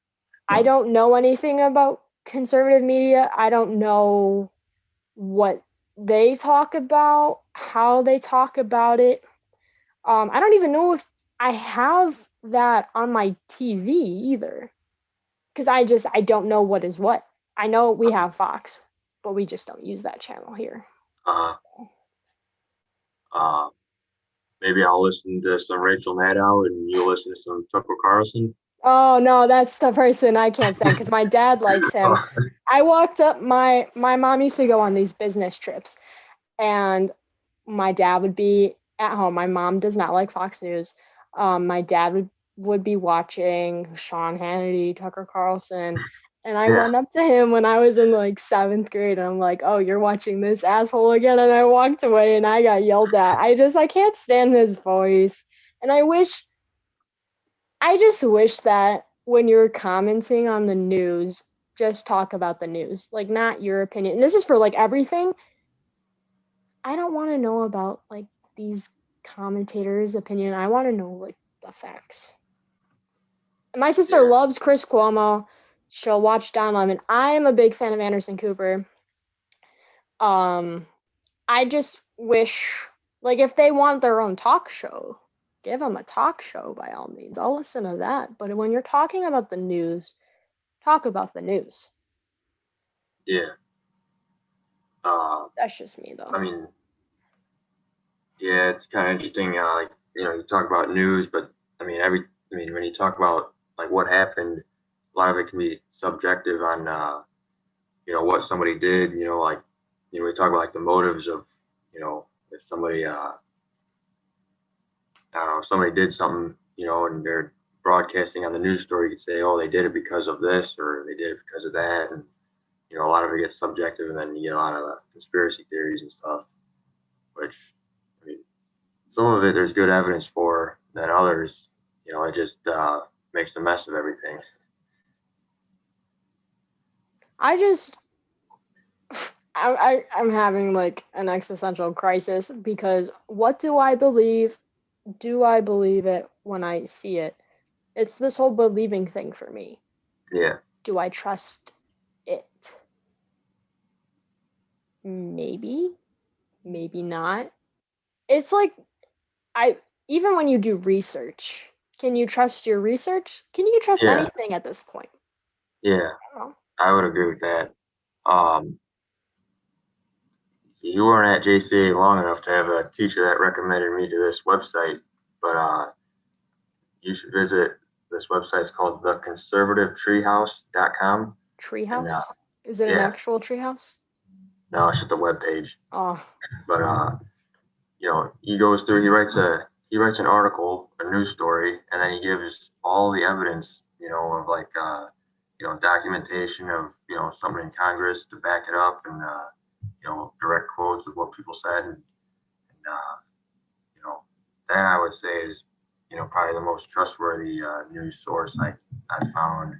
I don't know anything about conservative media. I don't know what they talk about, how they talk about it. I don't even know if I have that on my TV either, because I don't know what is what. I know we have Fox, but we just don't use that channel here.
uh, uh, maybe I'll listen to some Rachel Maddow and you'll listen to some Tucker Carlson.
Oh no, that's the person I can't stand because my dad likes him.
Oh,
I walked up my mom used to go on these business trips and my dad would be at home. My mom does not like Fox News. My dad would be watching Sean Hannity, Tucker Carlson, and I
yeah,
went up to him when I was in like seventh grade, and I'm like, "Oh, you're watching this asshole again?" And I walked away, and I got yelled at. I can't stand his voice, and I just wish that when you're commenting on the news, just talk about the news, like not your opinion. And this is for like everything. I don't want to know about like these commentators' opinion. I want to know like the facts. My sister
yeah,
loves Chris Cuomo. she'll watch Don Lemon. I'm a big fan of Anderson Cooper. I just wish, like, if they want their own talk show, give them a talk show by all means. I'll listen to that. But when you're talking about the news, talk about the news.
Yeah.
That's just me, though.
I mean, yeah, it's kind of interesting. Like, you talk about news, but I mean, when you talk about like what happened, a lot of it can be subjective on, what somebody did. Like, we talk about like the motives of, if somebody, I don't know, if somebody did something, and they're broadcasting on the news story, you could say, oh, they did it because of this, or they did it because of that, and a lot of it gets subjective, and then you get a lot of the conspiracy theories and stuff, which, I mean, some of it there's good evidence for, than others, it just makes a mess of everything.
I'm having like an existential crisis because what do I believe? Do I believe it when I see it? It's this whole believing thing for me.
Yeah.
Do I trust it? Maybe, maybe not. It's like even when you do research, can you trust your research? Can you trust
Yeah.
anything at this point?
Yeah.
I don't know.
I would agree with that. You weren't at JCA long enough to have a teacher that recommended me to this website, but you should visit this website. It's called theconservativetreehouse.com. And
Treehouse? Is it an
yeah,
actual treehouse?
no, it's just a web page.
Oh,
But he goes through. He writes an article, a news story, and then he gives all the evidence. Of like documentation of something in Congress to back it up, and direct quotes of what people said, and that I would say is probably the most trustworthy news source I found.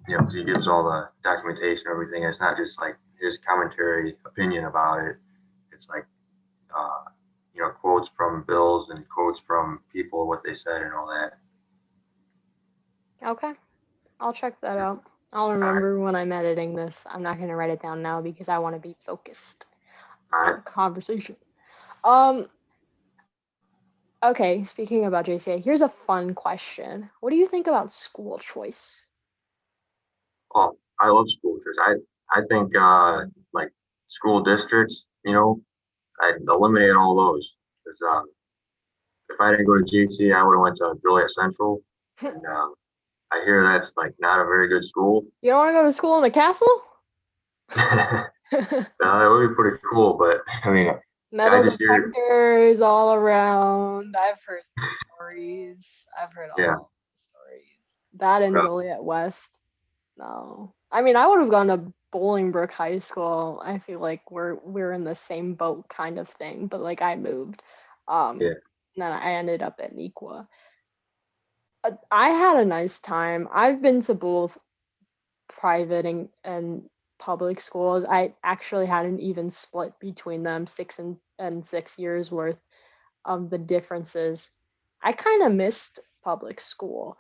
Because he gives all the documentation, everything. It's not just like his commentary opinion about it. It's like quotes from bills and quotes from people, what they said and all that.
okay. I'll check that out. I'll remember when I'm editing this. I'm not gonna write it down now because I want to be focused
All
on
right.
the conversation. Um, okay, speaking about JCA, here's a fun question. What do you think about school choice?
Oh, I love school choice. I think like school districts, I'd eliminate all those because if I didn't go to GC, I would have went to Joliet Central, and I hear that's like not a very good school.
You don't want to go to school in a castle?
That would be pretty cool, but I mean, I
Metal
just hear,
detectors all around. I've heard the stories. I've heard
yeah,
all the stories. That in
uh,
Joliet West. No. I mean, I would have gone to Bolingbrook High School. I feel like we're in the same boat kind of thing, but like I moved.
yeah,
And then I ended up at Nequa. I had a nice time. I've been to both private and public schools. I actually had an even split between them, 6 and 6 years worth of the differences. I kind of missed public school.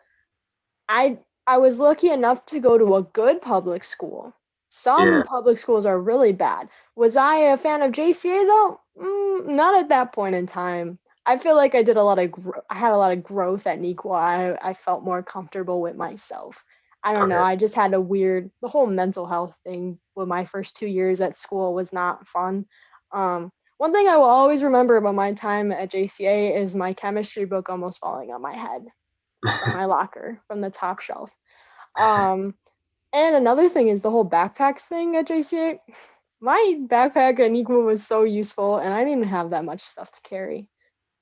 I I was lucky enough to go to a good public school.
yeah,
Some public schools are really bad. Was I a fan of JCA though? Not at that point in time. I feel like I did a lot of I had a lot of growth at Nequa. I felt more comfortable with myself. I don't know.
okay,
I just had the whole mental health thing with my first 2 years at school was not fun. One thing I will always remember about my time at JCA is my chemistry book almost falling on my head from my locker from the top shelf. Um, and another thing is the whole backpacks thing at JCA. My backpack at Nequa was so useful, and I didn't even have that much stuff to carry,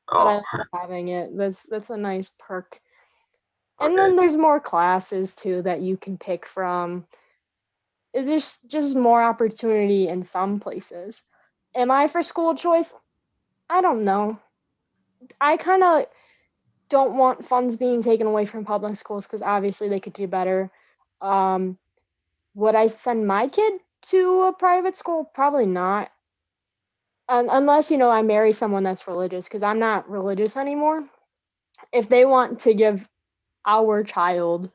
but I
oh,
like having it. That's a nice perk. And
okay,
then there's more classes too that you can pick from. There's just more opportunity in some places. Am I for school choice? I don't know. I kind of don't want funds being taken away from public schools because obviously they could do better. Um, would I send my kid to a private school? Probably not. Unless, I marry someone that's religious because I'm not religious anymore. If they want to give our child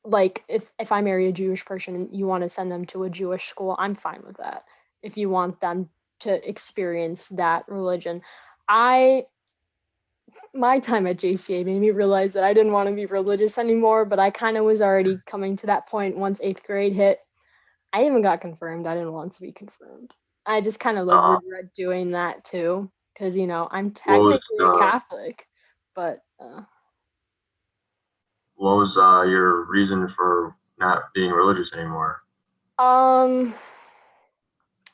like if I marry a Jewish person and you want to send them to a Jewish school, I'm fine with that. If you want them to experience that religion. My time at JCA made me realize that I didn't want to be religious anymore, but I kind of was already coming to that point once 8th grade hit. I even got confirmed. I didn't want to be confirmed. I just kind of like
Uh,
regret doing that too, because I'm
what was
technically a Catholic, but
what was your reason for not being religious anymore?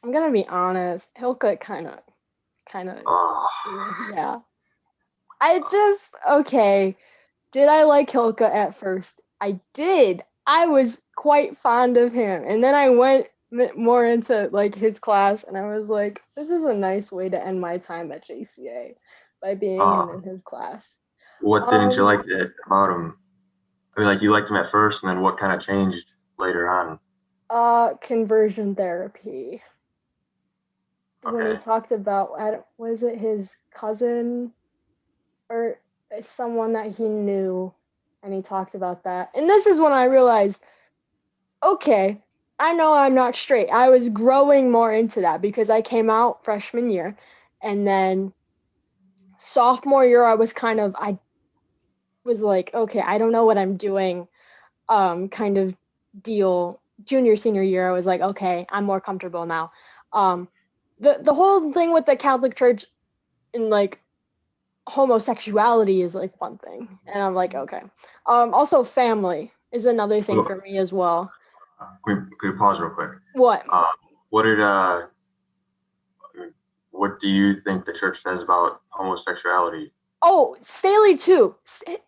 I'm gonna be honest. Hilka kind of,
Uh,
yeah. I just okay. Did I like Hilka at first? I did. I was quite fond of him. And then I went more into like his class and I was like, this is a nice way to end my time at JCA by being
uh,
in his class.
what didn't you
Um
like about him? I mean, like you liked him at first, and then what kind of changed later on?
conversion therapy. When he
Okay.
talked about was it his cousin or someone that he knew and he talked about that. And this is when I realized okay, I know I'm not straight. I was growing more into that because I came out freshman year and then sophomore year I was like, okay, I don't know what I'm doing kind of deal. Junior senior year I was like, okay, I'm more comfortable now. Um the whole thing with the Catholic Church and like homosexuality is like one thing and I'm like, okay. Also family is another thing for
Well,
me as well.
can we pause real quick?
What?
Uh, what did what do you think the church says about homosexuality?
Oh, Staley too.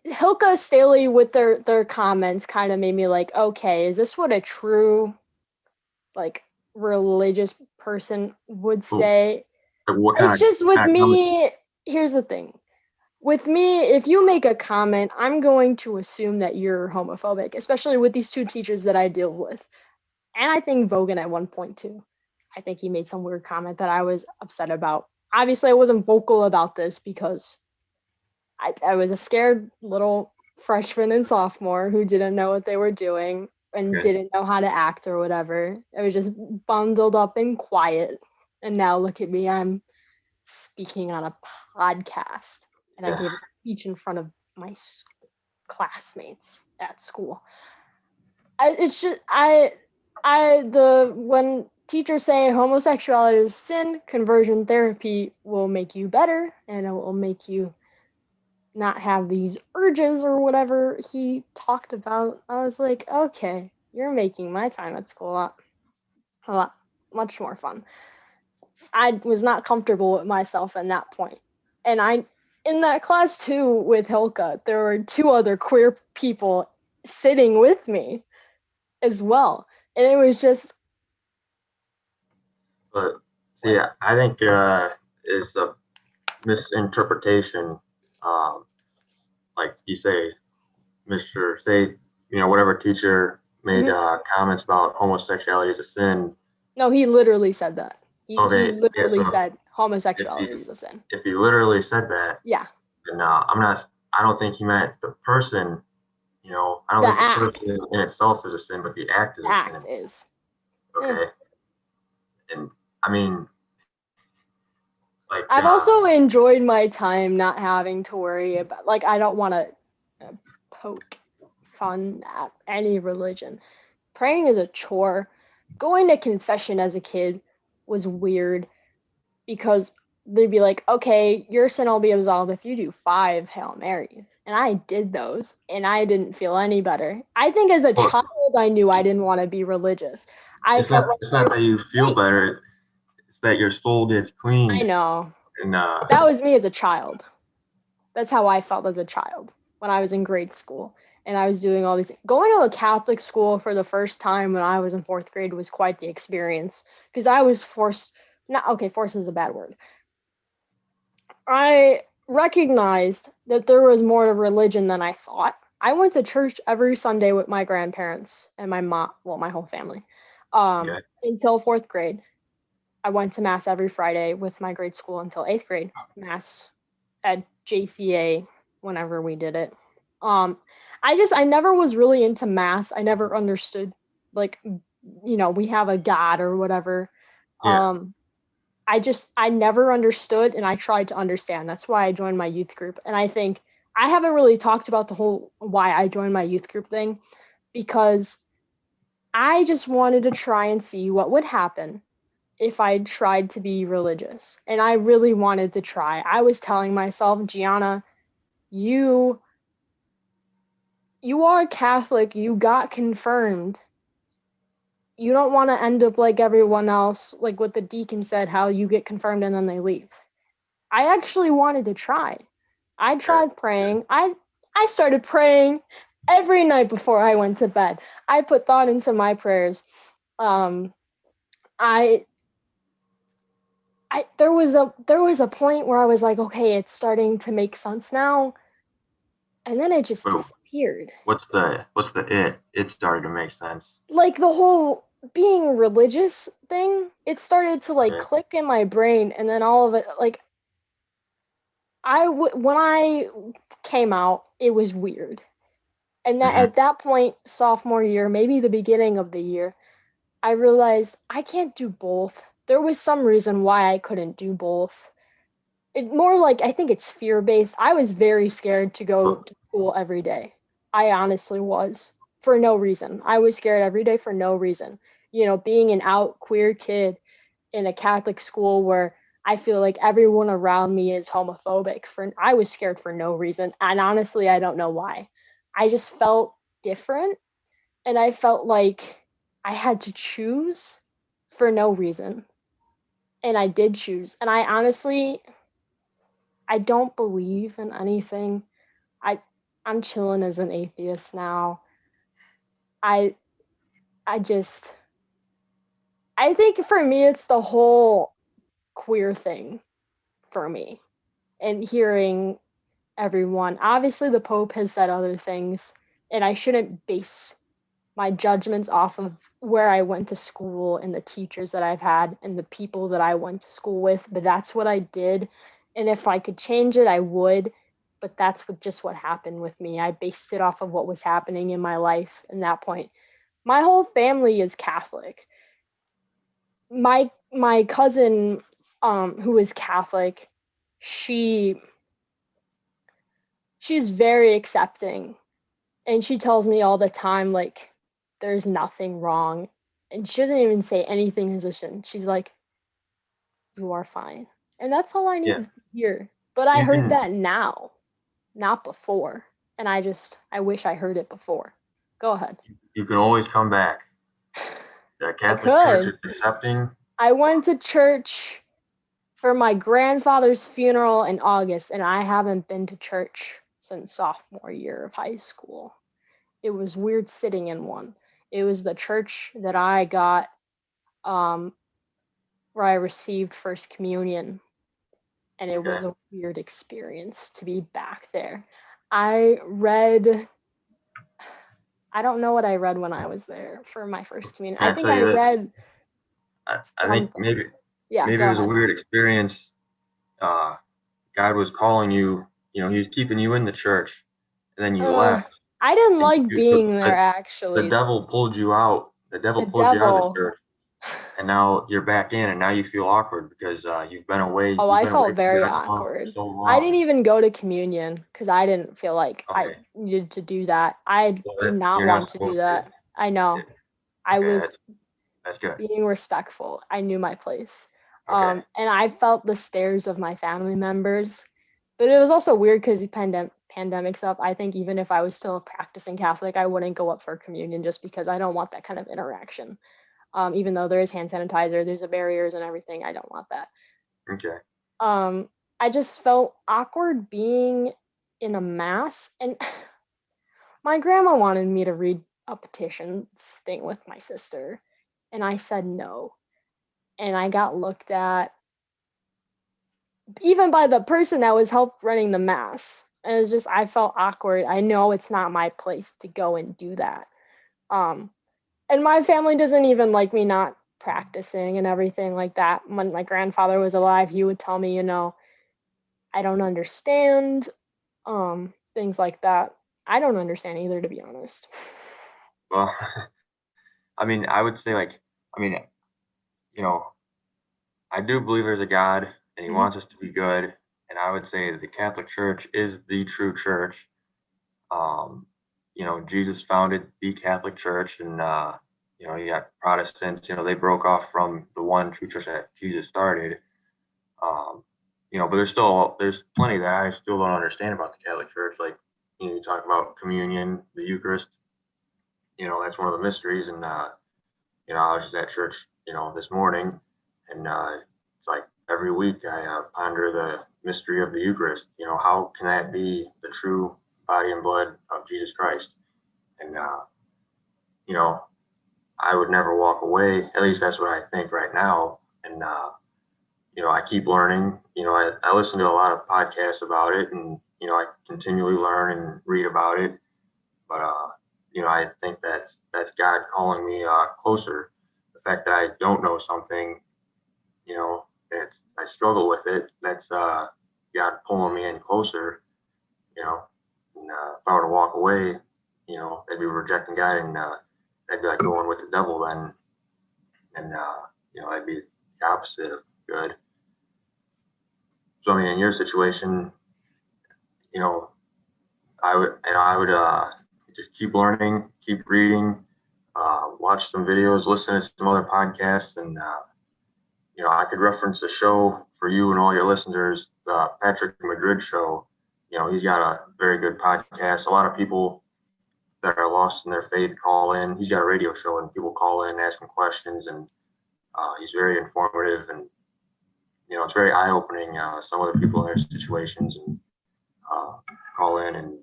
Hilka Staley with their comments kind of made me like, okay, is this what a true like religious person would
Well,
say?
like, what
It's just with
kind of comments?
me, here's the thing. With me, if you make a comment, I'm going to assume that you're homophobic, especially with these two teachers that I deal with. And I think Vogan at one point too. I think he made some weird comment that I was upset about. Obviously, I wasn't vocal about this because I was a scared little freshman and sophomore who didn't know what they were doing and
Okay.
didn't know how to act or whatever. I was just bundled up and quiet. And now look at me, I'm speaking on a podcast and I
Yeah.
gave a speech in front of my classmates at school. It's just the when teachers say homosexuality is sin, conversion therapy will make you better and it will make you not have these urges or whatever he talked about. I was like, okay, you're making my time at school a lot much more fun. I was not comfortable with myself at that point. And in that class too with Hilka, there were two other queer people sitting with me as well. And it was just
But see, I think it's a misinterpretation. Um, like you say, say, whatever teacher made
mhm.
comments about homosexuality as a sin.
No, he literally said that. He
Okay, yeah.
literally
So
said
if he
homosexuality is a sin.
if he literally said that,
Yeah,
then I'm not. I don't think he meant the person. I don't
the
think the
act.
person in itself is a sin, but the act is
The
a
act
sin.
is. Eh.
Okay, and I mean, like,
I've also enjoyed my time not having to worry about like I don't want to poke fun at any religion. Praying is a chore. Going to confession as a kid was weird because they'd be like, okay, your sin will be absolved if you do 5 Hail Marys. And I did those and I didn't feel any better. I think as a
well,
child, I knew I didn't want to be religious. I
it's
felt
not
like
it's not that you feel
wait,
better. It's that your soul gets
I
cleaned,
know.
and
That was me as a child. That's how I felt as a child when I was in grade school. And I was doing all these. Going to a Catholic school for the first time when I was in 4th grade was quite the experience because I was forced. Not okay. Forced is a bad word. I recognized that there was more to religion than I thought. I went to church every Sunday with my grandparents and my mom, well, my whole family,
okay,
until 4th grade. I went to mass every Friday with my grade school until 8th grade mass at JCA whenever we did it. Um, I never was really into math. I never understood, like, we have a God or whatever.
Yeah.
I never understood, and I tried to understand. That's why I joined my youth group. And I think I haven't really talked about the whole why I joined my youth group thing, because I just wanted to try and see what would happen if I tried to be religious. And I really wanted to try. I was telling myself, Gianna, you you are Catholic, you got confirmed. You don't want to end up like everyone else, like what the deacon said, how you get confirmed and then they leave. I actually wanted to try. I
Okay.
tried praying. I started praying every night before I went to bed. I put thought into my prayers. Um, I there was a point where I was like, okay, it's starting to make sense now, and then it just
But
disappeared.
what's the it? It started to make sense.
Like the whole being religious thing, it started to like
Okay.
click in my brain, and then all of it, like when I came out, it was weird. And that
Mm-hmm.
at that point, sophomore year, maybe the beginning of the year, I realized I can't do both. There was some reason why I couldn't do both. It more like, I think it's fear based. I was very scared to go
But
to school every day. I honestly was, for no reason. I was scared every day for no reason. Being an out queer kid in a Catholic school where I feel like everyone around me is homophobic, I was scared for no reason. And honestly, I don't know why. I just felt different, and I felt like I had to choose for no reason. And I did choose. And I don't believe in anything. I I'm chilling as an atheist now. I I just I think for me it's the whole queer thing for me, and hearing everyone. Obviously the Pope has said other things, and I shouldn't base my judgments off of where I went to school and the teachers that I've had and the people that I went to school with, but that's what I did. And if I could change it, I would. But that's just what happened with me. I based it off of what was happening in my life in that point. My whole family is Catholic. My cousin, who is Catholic, she she's very accepting, and she tells me all the time, like, there's nothing wrong. And she doesn't even say anything position. She's like, you are fine. And that's all I
yeah,
needed to hear. But I
you
heard
can
that now, not before. And I wish I heard it before. Go ahead.
you can always come back. The
I
Catholic Church
could.
is accepting.
I went to church for my grandfather's funeral in August, and I haven't been to church since sophomore year of high school. It was weird sitting in one. It was the church that I got, um, where I received First Communion, and it
Okay.
was a weird experience to be back there. I read, I don't know what I read when I was there for my First Communion.
Can
I
I
think
tell
I
you this?
read
I think
something.
maybe
Yeah,
maybe it
go
was a
ahead.
weird experience. Uh, God was calling you. He was keeping you in the church, and then you
Uh,
left,
I didn't
and
like being there
the
actually.
devil pulled you out. The devil
The
pulled you out of the
devil.
church, and now you're back in, and now you feel awkward because you've been away.
Oh,
You've
I
been away
felt
from
very
God for
awkward.
so
I
long.
didn't even go to communion because I didn't feel like I
Okay,
needed to do that. I
so
did not
you're not
want to do
supposed to.
that. I know. I
Okay,
was
that's good.
being respectful. I knew my place.
Okay,
And I felt the stares of my family members. But it was also weird because pandemic stuff. I think even if I was still practicing Catholic, I wouldn't go up for communion just because I don't want that kind of interaction. Even though there is hand sanitizer, there's a barriers and everything, I don't want that.
okay,
Um, I just felt awkward being in a mass, and my grandma wanted me to read a petition thing with my sister, and I said no. And I got looked at even by the person that was help running the mass. And it's just I felt awkward. I know it's not my place to go and do that. Um, and my family doesn't even like me not practicing and everything like that. When my grandfather was alive, he would tell me, I don't understand, things like that. I don't understand either, to be honest.
Well, I mean, I would say like, I mean, you know, I do believe there's a God and he
Hmm.
wants us to be good. And I would say the Catholic Church is the true church. Um, Jesus founded the Catholic Church, and you got Protestants. They broke off from the one true church that Jesus started. Um, but there's plenty that I still don't understand about the Catholic Church. Like, you talk about communion, the Eucharist. That's one of the mysteries. And I was just at church, this morning, and it's like every week I ponder the mystery of the Eucharist. How can that be the true body and blood of Jesus Christ? And you know, I would never walk away. At least that's what I think right now. And I keep learning. I listen to a lot of podcasts about it, and I continually learn and read about it. But I think that's God calling me closer. The fact that I don't know something, that's I struggle with it. That's God pulling me in closer. You know, and if I were to walk away, they'd be rejecting God, and they'd be like going with the devil then, and that'd be the opposite of good. So I mean, in your situation, you know, I would just keep learning, keep reading, watch some videos, listen to some other podcasts, and I could reference the show for you and all your listeners, the Patrick Madrid show. He's got a very good podcast. A lot of people that are lost in their faith call in. He's got a radio show, and people call in, ask him questions, and he's very informative, and it's very eye opening. Some other people in their situations and uh, call in, and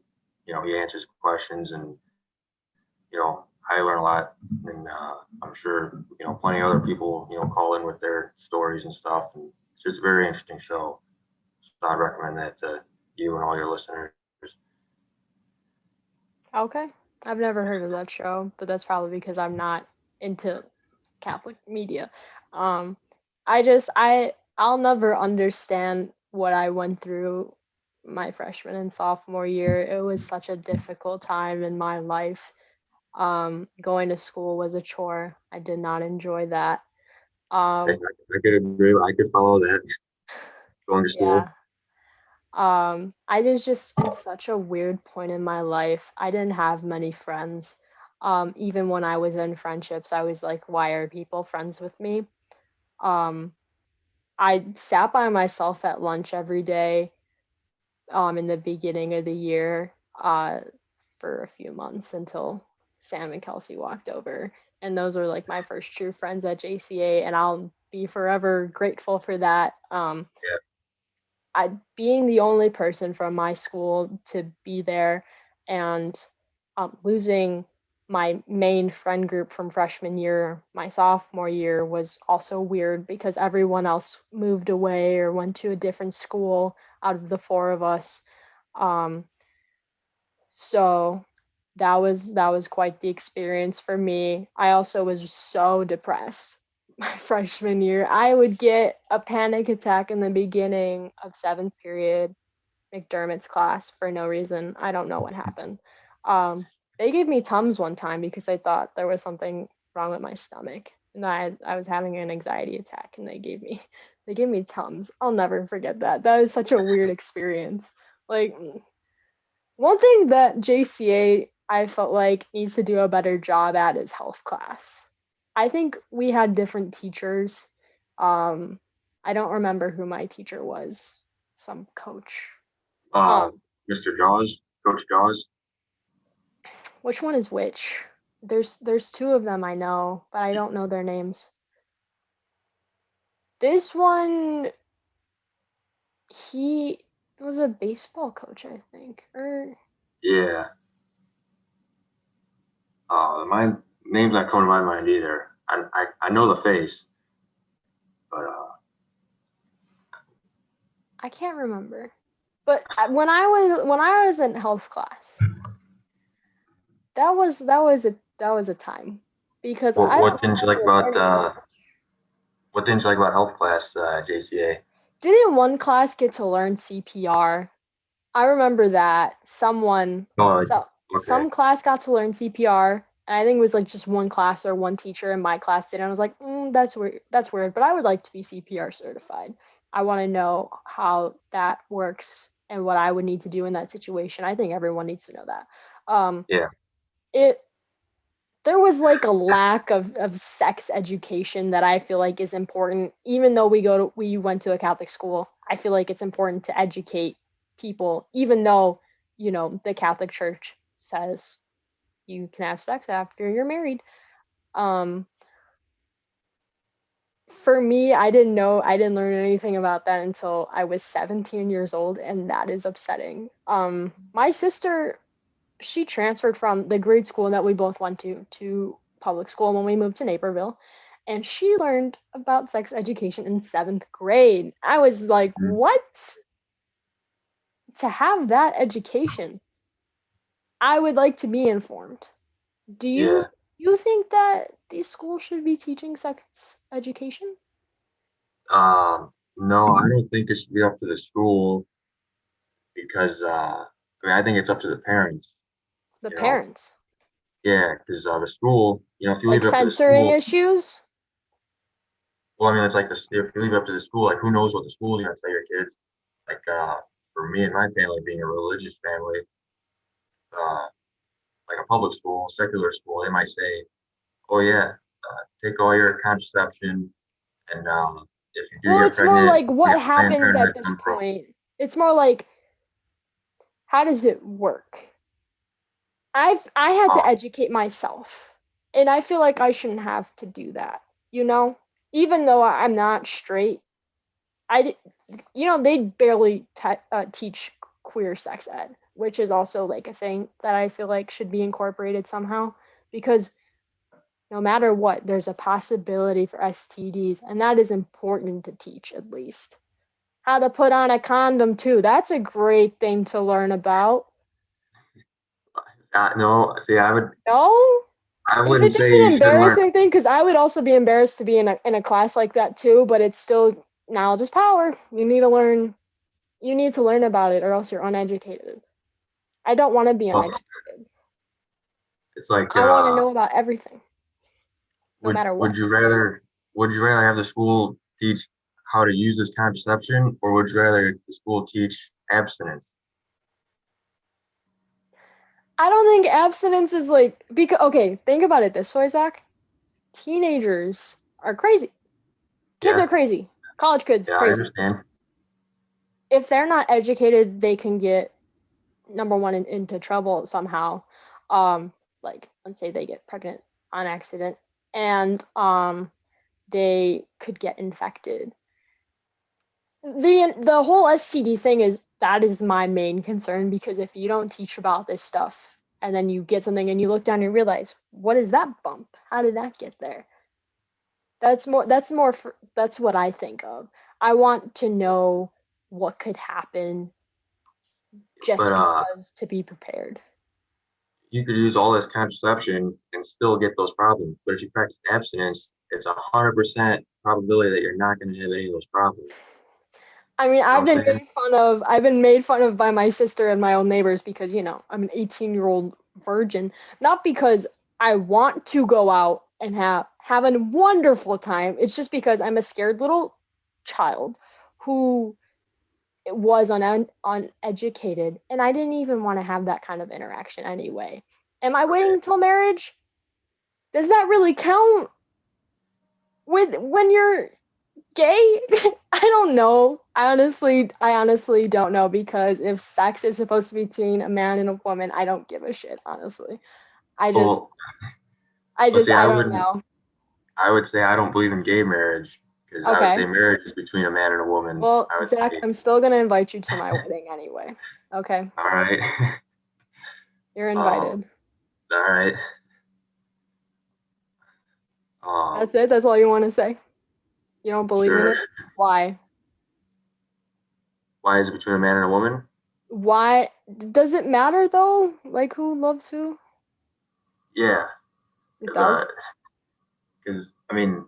he answers questions, and I learn a lot, and I'm sure plenty of other people call in with their stories and stuff, and it's just a very interesting show. So I'd recommend that to you and all your listeners.
Okay. I've never heard of that show, but that's probably because I'm not into Catholic media. Um, I'll never understand what I went through my freshman and sophomore year. It was such a difficult time in my life. Going to school was a chore. I did not enjoy that. Um,
I could agree. I could follow that. Going to
yeah.
school.
I was just in such a weird point in my life. I didn't have many friends. Even when I was in friendships, I was like, why are people friends with me? Um, I sat by myself at lunch every day, in the beginning of the year, for a few months until Sam and Kelsey walked over. And those were like my first true friends at JCA, and I'll be forever grateful for that.
Yeah.
I being the only person from my school to be there, and losing my main friend group from freshman year, my sophomore year was also weird because everyone else moved away or went to a different school out of the four of us. Um, so that was quite the experience for me. I also was so depressed my freshman year. I would get a panic attack in the beginning of seventh period, McDermott's class, for no reason. I don't know what happened. Um, they gave me Tums one time because they thought there was something wrong with my stomach, and I was having an anxiety attack, and they gave me Tums. I'll never forget that. That is such a weird experience. Like, one thing that JCA I felt like needs to do a better job at is health class. I think we had different teachers. Um, I don't remember who my teacher was. Some coach.
Uh,
Um,
Mr. Jaws, Coach Jaws.
which one is which? There's two of them I know, but I don't know their names. This one, he was a baseball coach, I think. Or
Yeah. My name's not coming to my mind either. I know the face, but
I can't remember. But when I was in health class, that was a time because
what
I don't
what didn't you like
remember
about
learning much.
what didn't you like about health class, JCA?
Didn't one class get to learn CPR? I remember that someone,
Oh,
so
okay.
some class got to learn CPR, and I think it was like just one class or one teacher in my class did. And I was like, that's weird. That's weird. But I would like to be CPR certified. I want to know how that works and what I would need to do in that situation. I think everyone needs to know that. Um,
Yeah.
it there was like a lack of sex education that I feel like is important. Even though we went to a Catholic school, I feel like it's important to educate people, even though, the Catholic Church says you can have sex after you're married. Um, for me, I didn't learn anything about that until I was 17 years old, and that is upsetting. My sister, she transferred from the grade school that we both went to public school when we moved to Naperville, and she learned about sex education in 7th grade. I was like,
Mhm.
what? To have that education, I would like to be informed. Do
Yeah.
you think that these schools should be teaching sex education?
No, I don't think it should be up to the school because I mean, I think it's up to the parents.
The
You know,
parents,
yeah, because the school, if you
like
leave it up to the
censoring
school,
issues.
well, I mean, it's like this. If you leave it up to the school, like who knows what the school is gonna tell your kids? Like for me and my family being a religious family, uh, like a public school, secular school, they might say, "Oh yeah, take all your contraception, and if you do
Well,
get
it's more
pregnant,
like
we
what
have Planned
happens at
Parenthood
this
come from."
point. It's more like, how does it work? I had to
Um,
educate myself, and I feel like I shouldn't have to do that. You know, even though I'm not straight, they barely teach queer sex ed, which is also like a thing that I feel like should be incorporated somehow, because no matter what, there's a possibility for STDs, and that is important to teach at least. How to put on a condom too. That's a great thing to learn about.
no, see,
No?
I
Is
wouldn't
it just
say
an
you shouldn't learn.
embarrassing thing? Because I would also be embarrassed to be in a class like that too, but it's still knowledge is power. You need to learn about it or else you're uneducated. I don't want to be
Well,
uneducated.
it's like,
I want to know about everything, no
would
matter
would
what.
you rather have the school teach how to use this contraception, or would you rather the school teach abstinence?
I don't think abstinence is like because okay, think about it this way, Zach. Teenagers are crazy. Kids
Yeah,
are crazy. College kids
yeah, I
crazy.
understand.
If they're not educated, they can get number one into trouble somehow. Um, like let's say they get pregnant on accident, and they could get infected. The whole STD thing is my main concern, because if you don't teach about this stuff and then you get something and you look down and realize, what is that bump? How did that get there? That's what I think of. I want to know what could happen
But
just because to be prepared.
you could use all this contraception and still get those problems. But if you practice abstinence, it's 100% probability that you're not going to have any of those problems.
I mean,
You know what I'm saying?
I've been made fun of by my sister and my own neighbors because, I'm an 18-year-old virgin, not because I want to go out and have a wonderful time. It's just because I'm a scared little child who was uneducated, and I didn't even want to have that kind of interaction anyway. Am I waiting
Okay.
until marriage? Does that really count with when you're gay? I don't know. I honestly don't know, because if sex is supposed to be between a man and a woman, I don't give a shit, honestly. I just
Well, see,
I don't know.
I would say I don't believe in gay marriage because I would say
Okay.
marriage is between a man and a woman.
Well,
I would
Zach,
say,
I'm still gonna invite you to my wedding anyway. Okay.
all right,
You're
um,
invited.
all right, um,
That's it. That's all you want to say. You don't believe in
sure.
it? Why?
Why is it between a man and a woman?
Why does it matter though? Like who loves who?
Yeah,
It
because
does.
I mean,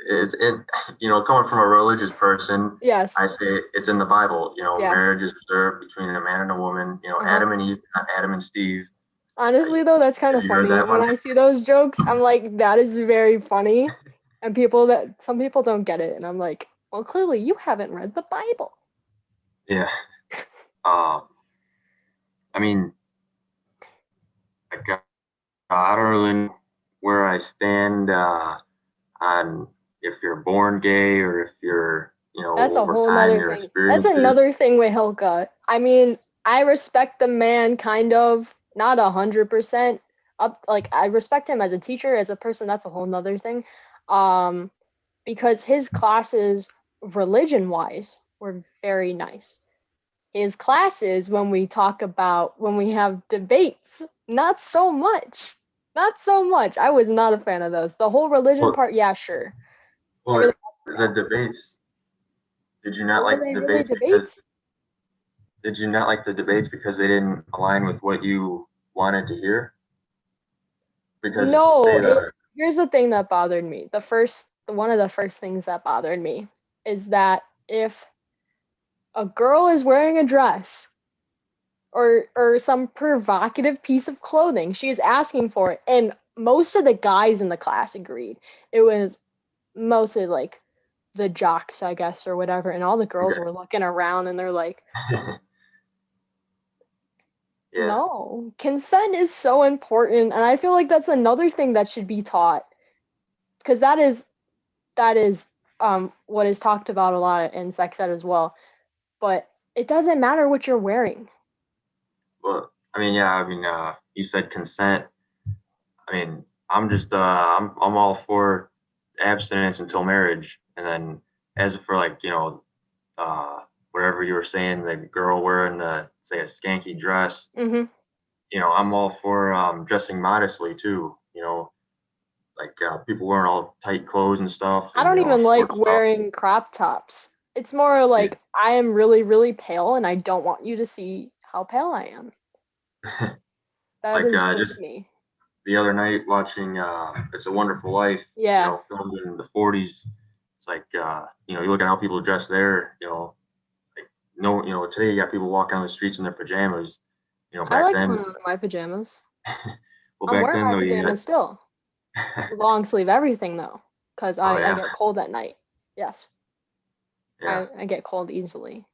coming from a religious person,
Yes.
I say it's in the Bible.
Yeah.
Marriage is reserved between a man and a woman. Adam and Eve, not Adam and Steve.
Honestly, though, that's kind
Have
of
you heard
funny.
that
When
one?
I see those jokes, I'm like, that is very funny. And some people don't get it. And I'm like, well, clearly you haven't read the Bible.
Yeah. Um, I mean, like, I don't really know where I stand on if you're born gay or if you're,
That's a
over
whole
time
nother
your
thing. That's
experiences.
another thing with Hilka. I mean, I respect the man kind of, not 100% up. Like, I respect him as a teacher, as a person. That's a whole nother thing. Um, because his classes, religion wise, were very nice. His classes, when we have debates, not so much. Not so much. I was not a fan of those. The whole religion
Well,
part, yeah, sure.
well,
Everything else,
the
no.
debates. Did you not
Were
like
they
the
really
debates because
debates?
Did you not like the debates because they didn't align with what you wanted to hear? Because
No,
say the
here's the thing that bothered me. One of the first things that bothered me is that if a girl is wearing a dress or some provocative piece of clothing, she is asking for it, and most of the guys in the class agreed. It was mostly like the jocks, I guess, or whatever, and all the girls
okay.
were looking around and they're like,
Yeah.
no, consent is so important, and I feel like that's another thing that should be taught, because that is what is talked about a lot in sex ed as well. But it doesn't matter what you're wearing.
Well, I mean, yeah. I mean, you said consent. I mean, I'm all for abstinence until marriage, and then as for like uh, whatever you were saying, the girl wearing say a skanky dress.
Hmm.
I'm all for dressing modestly too. Like people wearing all tight clothes and stuff,
I
and
don't even
short
like
stuff.
wearing crop tops. It's more
Yeah.
like I am really, really pale and I don't want you to see how pale I am. That
Like
is just
just
me.
the other night watching It's a Wonderful Life,
Yeah.
filmed in the 40s. It's like you look at how people dress there, like no, today you got people walking on the streets in their pajamas.
I
Back
like
then,
putting on my pajamas.
well,
I'm
back
wearing
then
my
though you
pajamas still.
got
Long sleeve everything though, because
oh
I
yeah,
get cold at night. Yes.
yeah.
I get cold easily.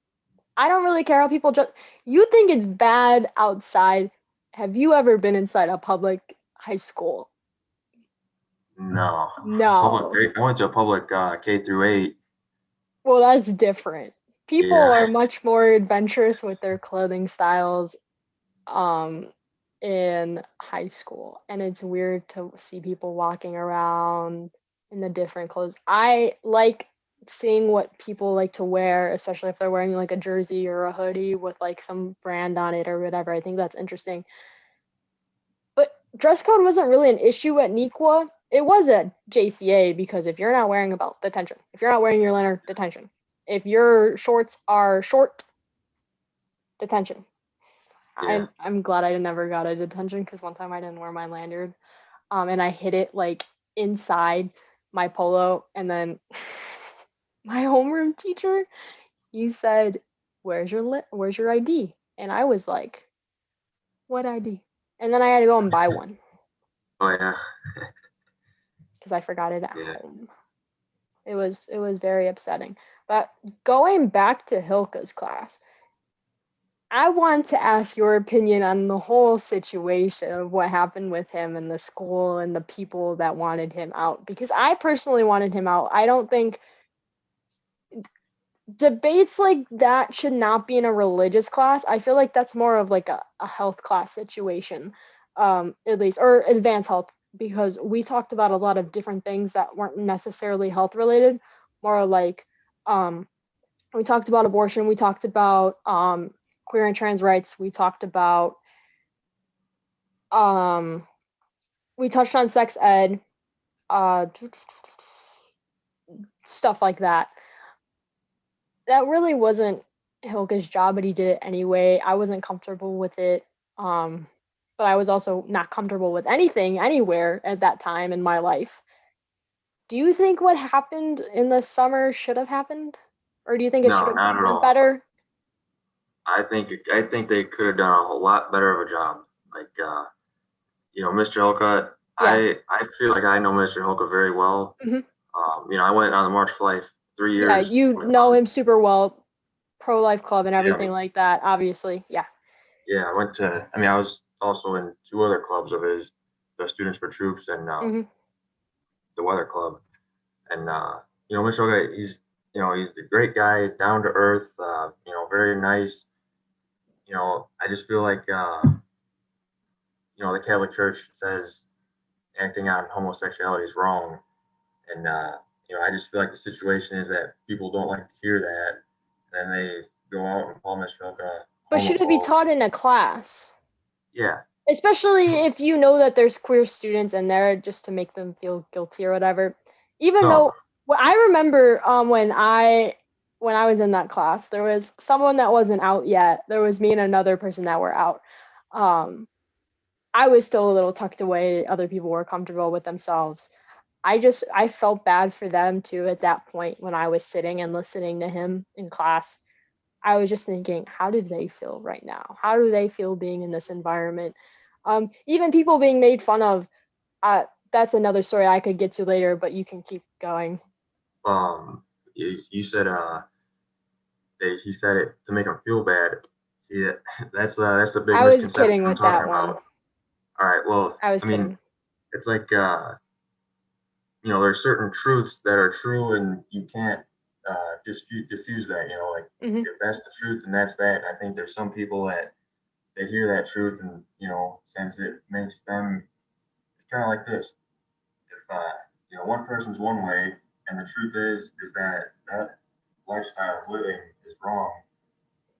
I don't really care how people dress. You think it's bad outside. Have you ever been inside a public high school?
No,
No.
I went to a public K through 8.
Well, that's different. People
Yeah,
are much more adventurous with their clothing styles um in high school, and it's weird to see people walking around in the different clothes. I like seeing what people like to wear, especially if they're wearing like a jersey or a hoodie with like some brand on it or whatever. I think that's interesting. But dress code wasn't really an issue at Nequa. It was at JCA because if you're not wearing a belt, detention. If you're not wearing your lanyard, detention. If your shorts are short, detention.
yeah.
I'm glad I never got a detention because one time I didn't wear my lanyard, and I hid it like inside my polo, and then my homeroom teacher, he said, where's your ID?" And I was like, "What ID?" And then I had to go and buy one
Oh yeah,
because I forgot it at
yeah.
home. It was very upsetting. But going back to Hilka's class, I want to ask your opinion on the whole situation of what happened with him and the school and the people that wanted him out, because I personally wanted him out. I don't think debates like that should not be in a religious class. I feel like that's more of like a health class situation, at least, or advanced health, because we talked about a lot of different things that weren't necessarily health related, more like um, we talked about abortion, we talked about queer and trans rights, um, we touched on sex ed, uh, stuff like that. That really wasn't Hilke's job, but he did it anyway. I wasn't comfortable with it. Um, but I was also not comfortable with anything anywhere at that time in my life. Do you think what happened in the summer should have happened? Or do you think it should
No,
have
not at
went
all.
better?
I think they could have done a whole lot better of a job. Like Mr. Hilka,
Yeah.
I feel like I know Mr. Hilka very well.
Hmm.
I went on the March for Life 3 years
Yeah, you
with
know him super well, pro-life club and
yeah,
everything like that, obviously. Yeah.
yeah. I was also in 2 other clubs of his, the Students for Troops and
Hmm.
the Weather Club. And Mr. Hilka, he's a great guy, down to earth, very nice. I just feel like the Catholic Church says acting on homosexuality is wrong. And, I just feel like the situation is that people don't like to hear that. And then they go out and call Mr. Hilka
But should it be
homophobe.
taught in a class?
Yeah.
Especially if you know that there's queer students in there just to make them feel guilty or whatever. Even
No.
though well, I remember when I was in that class, there was someone that wasn't out yet. There was me and another person that were out. Um, I was still a little tucked away. Other people were comfortable with themselves. I felt bad for them too at that point when I was sitting and listening to him in class. I was just thinking, how do they feel right now? How do they feel being in this environment? Even people being made fun of. That's another story I could get to later, but you can keep going.
You said he said it to make him feel bad. See, that's a big
I was
misconception
kidding
I'm
with
talking
that one.
about. All right. Well,
I was
I mean,
kidding.
it's like there's certain truths that are true, and you can't diffuse that. Like
Hmm.
if that's the truth, and that's that. I think there's some people that they hear that truth, and since it makes them, it's kind of like this. If one person's one way, and the truth is that lifestyle of living is wrong,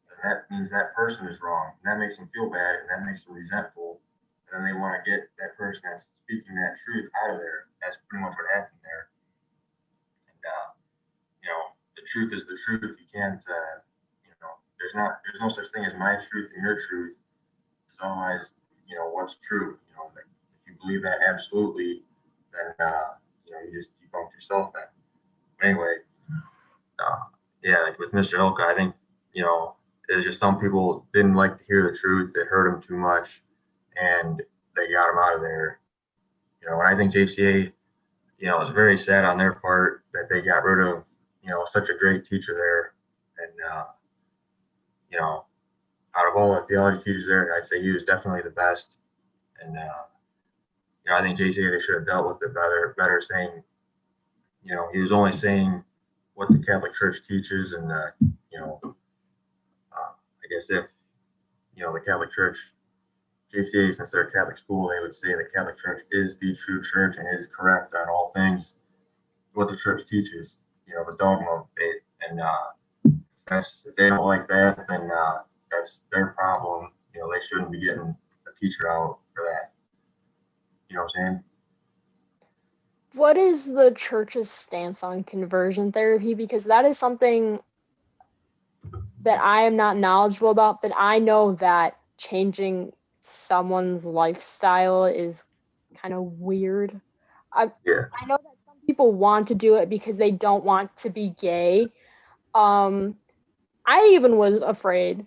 then that means that person is wrong, and that makes them feel bad, and that makes them resentful, and then they want to get that person that's speaking that truth out of there. That's pretty much what happened there. And the truth is the truth. You can't, there's no such thing as my truth and your truth. There's always, what's true. Like if you believe that absolutely, then you just debunk yourself. Then, but anyway, uh, yeah, like with Mr. Ilka, I think you know it's just some people didn't like to hear the truth. It hurt him too much, and they got him out of there. And I think JCA, it's very sad on their part that they got rid of, such a great teacher there. And, out of all the theology teachers there, I'd say he was definitely the best. And, I think JCA, they should have dealt with it better saying, he was only saying what the Catholic Church teaches. And, I guess if, the Catholic Church, JCA, since they're a Catholic school, they would say the Catholic Church is the true church and is correct on all things what the church teaches, the dogma of faith. And if they don't like that, then that's their problem. They shouldn't be getting a teacher out for that. You know what I'm saying?
What is the church's stance on conversion therapy? Because that is something that I am not knowledgeable about, but I know that changing someone's lifestyle is kind of weird. I
Yeah.
I know that some people want to do it because they don't want to be gay. Um, I even was afraid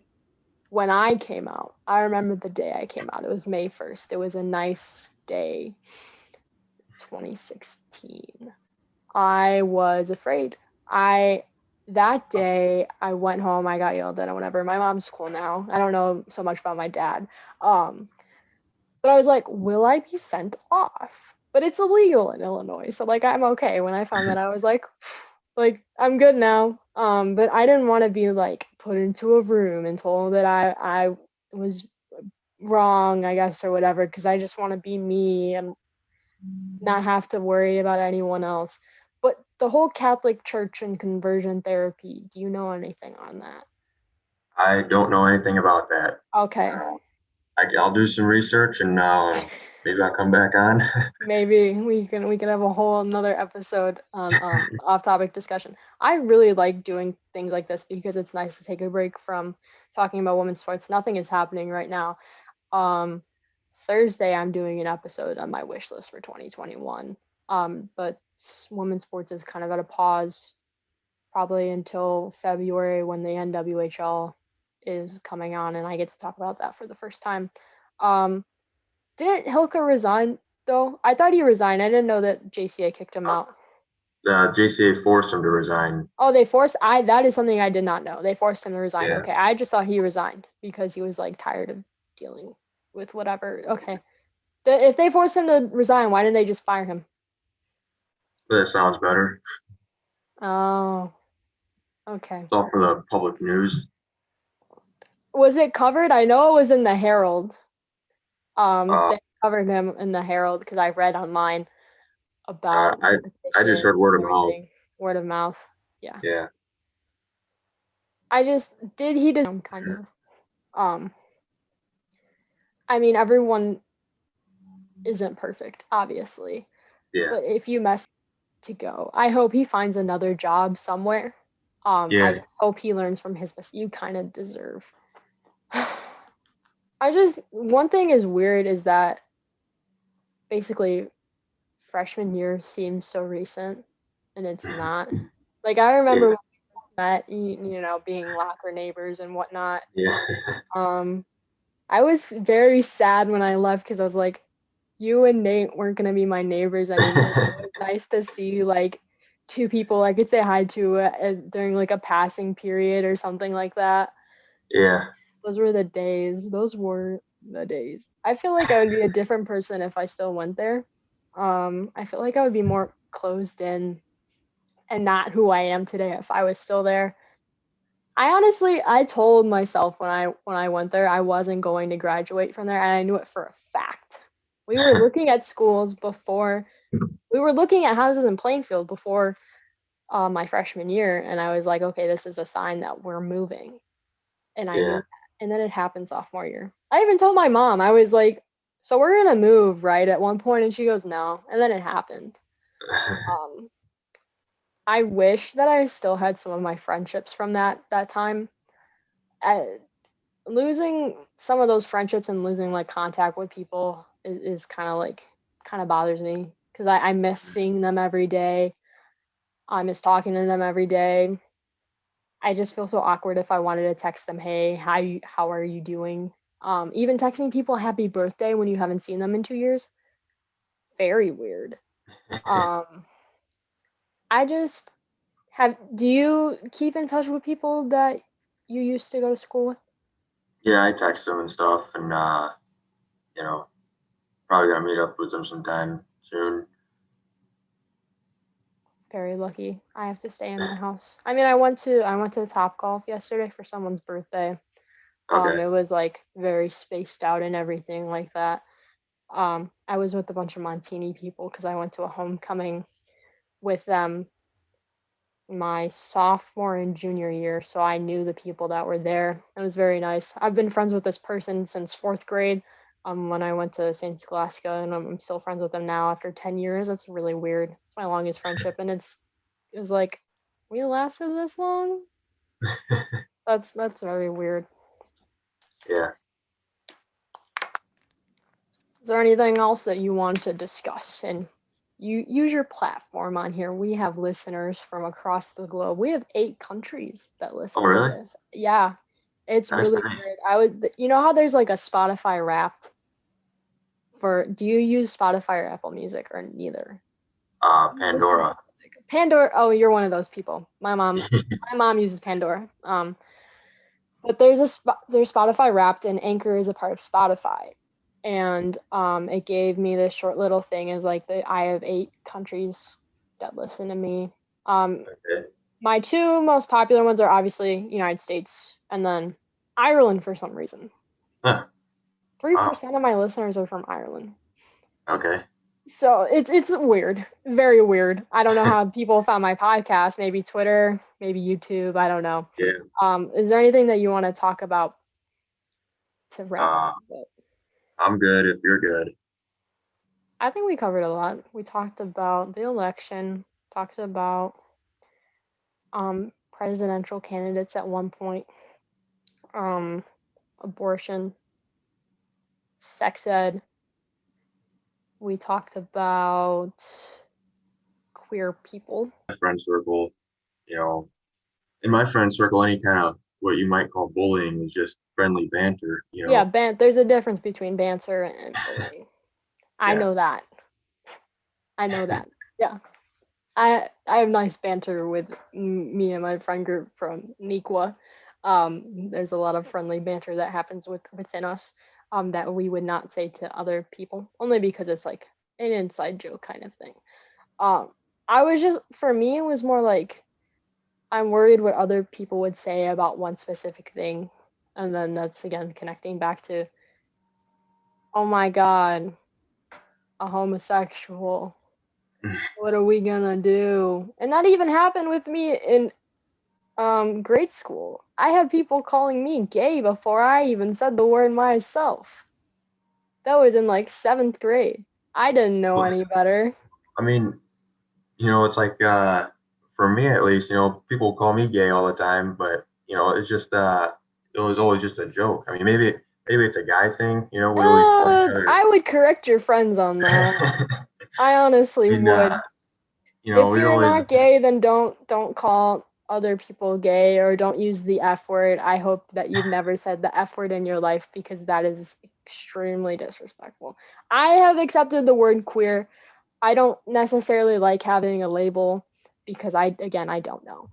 when I came out. I remember the day I came out. It was May 1st. It was a nice day, 2016. I was afraid. I That day I went home, I got yelled at or whatever. My mom's cool now. I don't know so much about my dad. Um, but I was like, will I be sent off? But it's illegal in Illinois. So like I'm okay. When I found that I was like I'm good now. But I didn't want to be like put into a room and told that I was wrong, I guess, or whatever, because I just want to be me and not have to worry about anyone else. But the whole Catholic Church and conversion therapy, do you know anything on that?
I don't know anything about that.
Okay.
I'll do some research and maybe I'll come back on.
Maybe we can have a whole another episode on off-topic discussion. I really like doing things like this because it's nice to take a break from talking about women's sports. Nothing is happening right now. Um, Thursday I'm doing an episode on my wish list for 2021. But women's sports is kind of at a pause, probably until February when the NWHL is coming on, and I get to talk about that for the first time. Didn't Hilke resign though? I thought he resigned. I didn't know that JCA kicked him out.
The JCA forced him to resign.
Oh, they forced. That is something I did not know. They forced him to resign.
Yeah.
Okay, I just thought he resigned because he was like tired of dealing with whatever. Okay, if they forced him to resign, why didn't they just fire him?
That sounds better.
Oh, okay.
It's all for the public news.
Was it covered? I know it was in the Herald.
Uh,
They covered him in the Herald because I read online about
I
the
just
petition
heard word of
and
mouth.
everything. Word of mouth. Yeah.
Yeah.
I just did he deserve kind of. I mean, everyone isn't perfect, obviously.
Yeah.
But if you mess to go, I hope he finds another job somewhere.
Yeah.
I just hope he learns from his mistakes. You kind of deserve. One thing is weird is that basically freshman year seems so recent and it's not. Like I remember when we met, you know, being locker neighbors and whatnot.
Yeah.
I was very sad when I left because I was like, you and Nate weren't gonna be my neighbors anymore. It was nice to see like two people I could say hi to during like a passing period or something like that.
Yeah.
Those were the days. Those were the days. I feel like I would be a different person if I still went there. I feel like I would be more closed in and not who I am today if I was still there. I told myself when I went there I wasn't going to graduate from there, and I knew it for a fact. We were looking at schools before. We were looking at houses in Plainfield before my freshman year, and I was like, okay, this is a sign that we're moving, and I knew
Yeah.
that. And then it happened sophomore year. I even told my mom. I was like, so we're gonna move, right? At one point, and she goes, no, and then it happened. I wish that I still had some of my friendships from that time. Losing some of those friendships and losing like contact with people is kind of bothers me because I miss seeing them every day. I miss talking to them every day. I just feel so awkward if I wanted to text them, hey, how are you doing? Even texting people happy birthday when you haven't seen them in 2 years, very weird. Um, I just do you keep in touch with people that you used to go to school with?
Yeah, I text them and stuff, and you know, probably gonna meet up with them sometime soon.
Very lucky. I have to stay in my house. I mean, I went to Top Golf yesterday for someone's birthday.
Okay.
It was like very spaced out and everything like that. I was with a bunch of Montini people because I went to a homecoming with them my sophomore and junior year, so I knew the people that were there. It was very nice. I've been friends with this person since fourth grade. When I went to St. Scholastica, and I'm still friends with them now after 10 years. That's really weird. It's my longest friendship, and it was like, we lasted this long? That's very weird.
Yeah.
Is there anything else that you want to discuss? And you use your platform on here. We have listeners from across the globe. We have 8 countries that listen
Oh, really?
to this. Yeah, it's
That's
really
nice.
weird. You know how there's like a Spotify Wrapped for? Do you use Spotify or Apple Music or neither?
Pandora.
Pandora. Oh, you're one of those people. My mom uses Pandora. But there's Spotify Wrapped, and Anchor is a part of Spotify. And it gave me this short little thing as like I have 8 countries that listen to me.
Okay.
My 2 most popular ones are obviously United States and then Ireland for some reason.
Huh.
3% of my listeners are from Ireland.
Okay.
So it's weird, very weird. I don't know how people found my podcast. Maybe Twitter, maybe YouTube. I don't know.
Yeah.
Is there anything that you want to talk about to wrap
Uh,
up?
I'm good if you're good.
I think we covered a lot. We talked about the election, talked about presidential candidates at one point, um, abortion, sex ed. We talked about queer people.
My friend circle, you know, in my friend circle, any kind of what you might call bullying is just friendly banter, you
Yeah,
know.
there's a difference between banter and bullying. I
Yeah.
know that. I know that. Yeah. I have nice banter with me and my friend group from Niqua. There's a lot of friendly banter that happens within us that we would not say to other people, only because it's like an inside joke kind of thing. Um, I was just, for me, it was more like I'm worried what other people would say about one specific thing, and then that's again connecting back to, oh my God, a homosexual. What are we gonna do? And that even happened with me in grade school. I had people calling me gay before I even said the word myself. That was in like 7th grade. I didn't know any better.
I mean, you know, it's like for me at least, you know, people call me gay all the time, but you know, it's just it was always just a joke. I mean, maybe it's a guy thing, you know, we always call each other.
I would correct your friends on that. I honestly
I mean,
would.
you know,
If
we
you're
always
not gay, then don't call other people gay or don't use the F word. I hope that you've never said the F word in your life because that is extremely disrespectful. I have accepted the word queer. I don't necessarily like having a label because I don't know.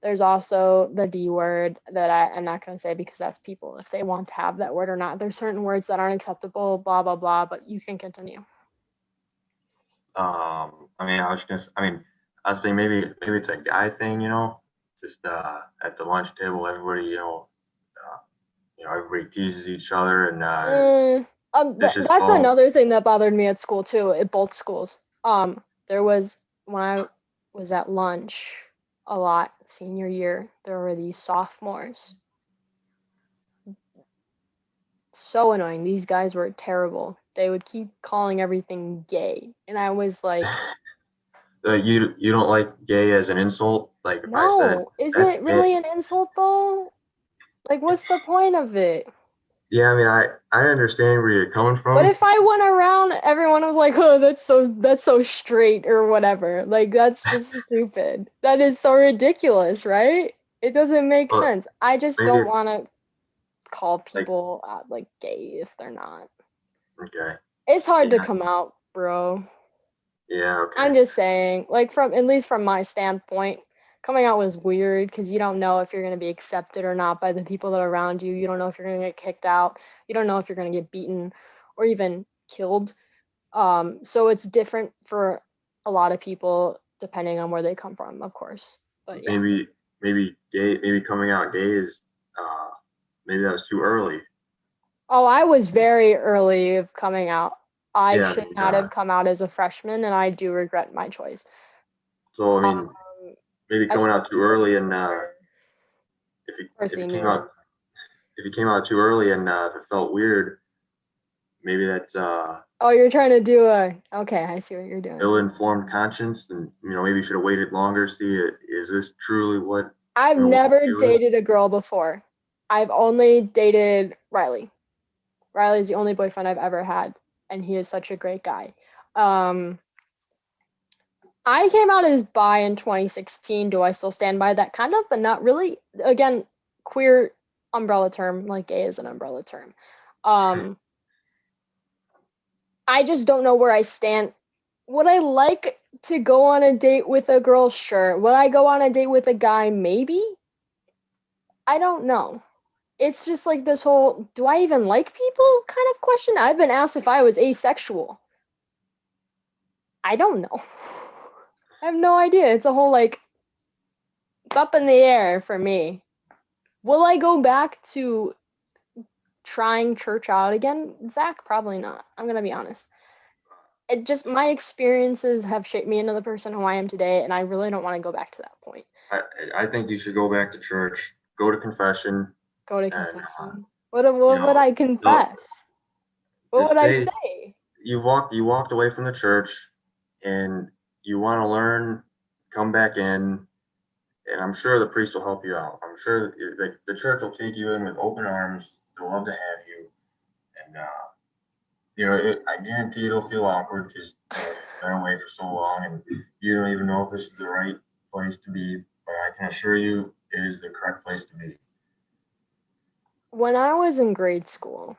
There's also the D word that I'm not going to say because that's people if they want to have that word or not. There's certain words that aren't acceptable, blah blah blah, but you can continue.
I mean, I mean, I was saying maybe it's a guy thing, you know, just at the lunch table, everybody, everybody teases each other, and it's just
That's
all.
another thing that bothered me at school too, at both schools. There was when I was at lunch a lot senior year, there were these sophomores. So annoying. These guys were terrible. They would keep calling everything gay, and I was like,
You don't like gay as an insult? Like if I said
no, is
that's
it
gay,
really an insult though? Like, what's the point of it?
yeah, I mean, I understand where you're coming
But
from.
if I went around, everyone was like, "Oh, that's so straight or whatever." Like that's just stupid. That is so ridiculous, right? It doesn't make
But
sense. I just
maybe
don't
it's
want to call
like
people like gay if they're not.
okay,
It's hard to
yeah,
come out, bro.
yeah, okay.
I'm just saying, like from at least from my standpoint, coming out was weird because you don't know if you're gonna be accepted or not by the people that are around you. You don't know if you're gonna get kicked out. You don't know if you're gonna get beaten or even killed. So it's different for a lot of people depending on where they come from, of course. But yeah.
Maybe coming out gay is uh maybe that was too early.
Oh, I was very early of coming out. I
Yeah, I
should
mean,
not have come out as a freshman, and I do regret my choice.
so I
Um,
mean, maybe
I
coming out too early, and if you
or
if you
senior
came
year.
out if you came out too early and if it felt weird, maybe that's
Oh, you're trying to do a. Okay, I see what you're doing.
ill-informed conscience, and you know maybe you should have waited longer. See, is this truly what
I've
you know what
never
you feel is?
dated a girl before. I've only dated Riley. Riley's the only boyfriend I've ever had, and he is such a great guy. Um, I came out as bi in 2016. Do I still stand by that? Kind of, but not really. Again, queer umbrella term, like gay is an umbrella term. Um, I just don't know where I stand. Would I like to go on a date with a girl? Sure. Would I go on a date with a guy? Maybe. I don't know. It's just like this whole do I even like people kind of question. I've been asked if I was asexual. I don't know. I have no idea. It's a whole like it's up in the air for me. Will I go back to trying church out again? Zach, probably not. I'm gonna be honest. It just my experiences have shaped me into the person who I am today, and I really don't want to go back to that point.
I I think you should go back to church, go to confession,
Go to
and
confession.
you
What would
know,
I
no,
confess? What would
just
I
say
say?
you walked away from the church, and you want to learn, come back in, and I'm sure the priest will help you out. I'm sure the church will take you in with open arms. They'll love to have you, and I guarantee it'll feel awkward because been away for so long, and you don't even know if this is the right place to be. But I can assure you, it is the correct place to be.
When I was in grade school,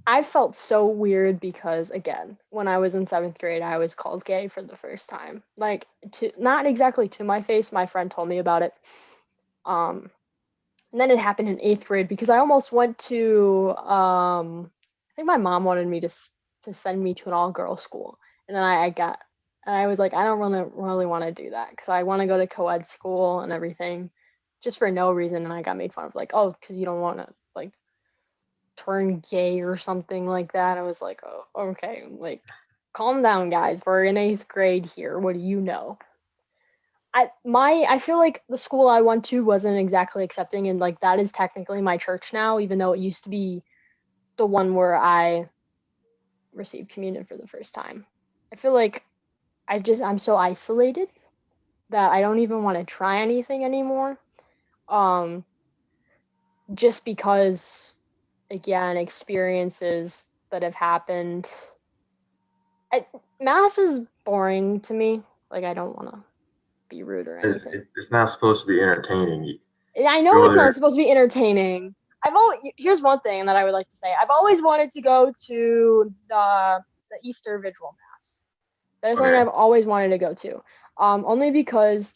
I felt so weird because, again, when I was in 7th grade, I was called gay for the first time. Like, not exactly to my face. My friend told me about it. Um, and then it happened in 8th grade because I almost went to, I think my mom wanted me to send me to an all-girls school. And then I was like, I don't really want to do that because I want to go to co-ed school and everything just for no reason. And I got made fun of, like, oh, because you don't want to, like, turn gay or something like that. I was like, oh, okay, like, calm down, guys. We're in 8th grade here. What do you know? I feel like the school I went to wasn't exactly accepting, and like that is technically my church now, even though it used to be the one where I received communion for the first time. I feel like I'm so isolated that I don't even want to try anything anymore. Um, just because, again, experiences that have happened. Mass is boring to me. Like, I don't want to be rude or anything.
It's not supposed to be entertaining.
I know
Go
it's not
there.
supposed to be entertaining. Here's one thing that I would like to say. I've always wanted to go to the Easter Vigil Mass. That is something
Okay.
I've always wanted to go to. Only because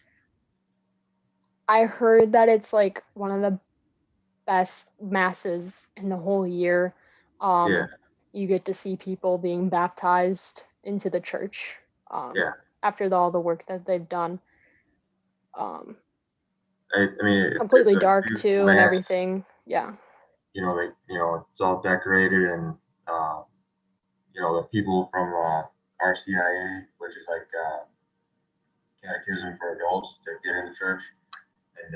I heard that it's like one of the best masses in the whole year.
Yeah.
You get to see people being baptized into the church
Yeah.
after all the work that they've done. Um,
I mean, it's
Completely
a
dark
beautiful
too and
mass.
everything. Yeah.
It's all decorated, and the people from RCIA, which is like Catechism for Adults, that get into church, and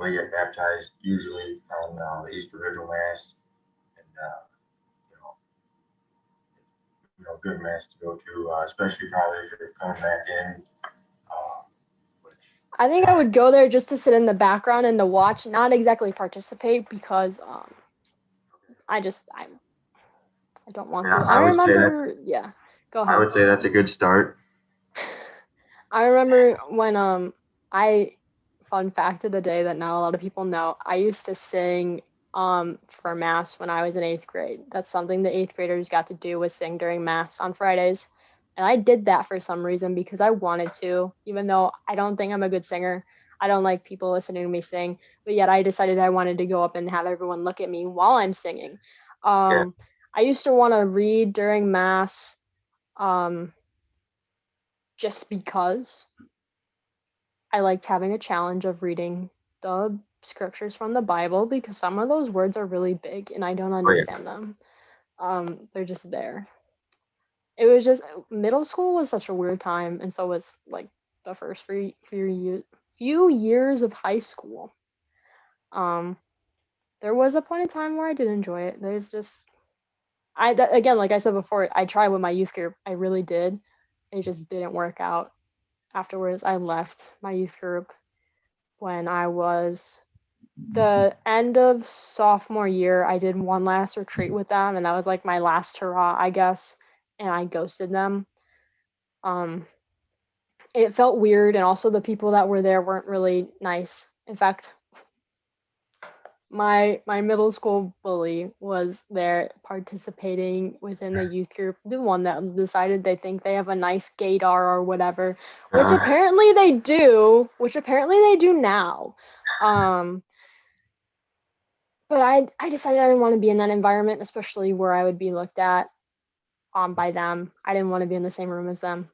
they get baptized usually on the Easter Vigil Mass, and you know, good mass to go to, especially probably if you're coming back in, which
I think I would go there just to sit in the background and to watch, not exactly participate because I don't
I
want
mean,
to.
I would say
Yeah, go
I
ahead.
would say that's a good start.
I remember when I fun fact of the day that not a lot of people know. I used to sing for mass when I was in 8th grade. That's something the 8th graders got to do, was sing during mass on Fridays. And I did that for some reason because I wanted to, even though I don't think I'm a good singer. I don't like people listening to me sing, but yet I decided I wanted to go up and have everyone look at me while I'm singing.
Yeah.
I used to want to read during mass um, just because I liked having a challenge of reading the scriptures from the Bible because some of those words are really big and I don't
Oh yeah.
understand them. They're just there. It was just middle school was such a weird time, and so was like the first few years of high school. Um, there was a point in time where I did enjoy it. There's just again, like I said before, I tried with my youth group. I really did. It just didn't work out. Afterwards, I left my youth group when I was the end of sophomore year. I did one last retreat with them, and that was like my last hurrah, I guess. And I ghosted them. Um, it felt weird, and also the people that were there weren't really nice. In fact, my middle school bully was there participating within the youth group, the one that decided they think they have a nice gaydar or whatever, which
Uh,
apparently they do, now. Um, but I decided I didn't want to be in that environment, especially where I would be looked at by them. I didn't want to be in the same room as them.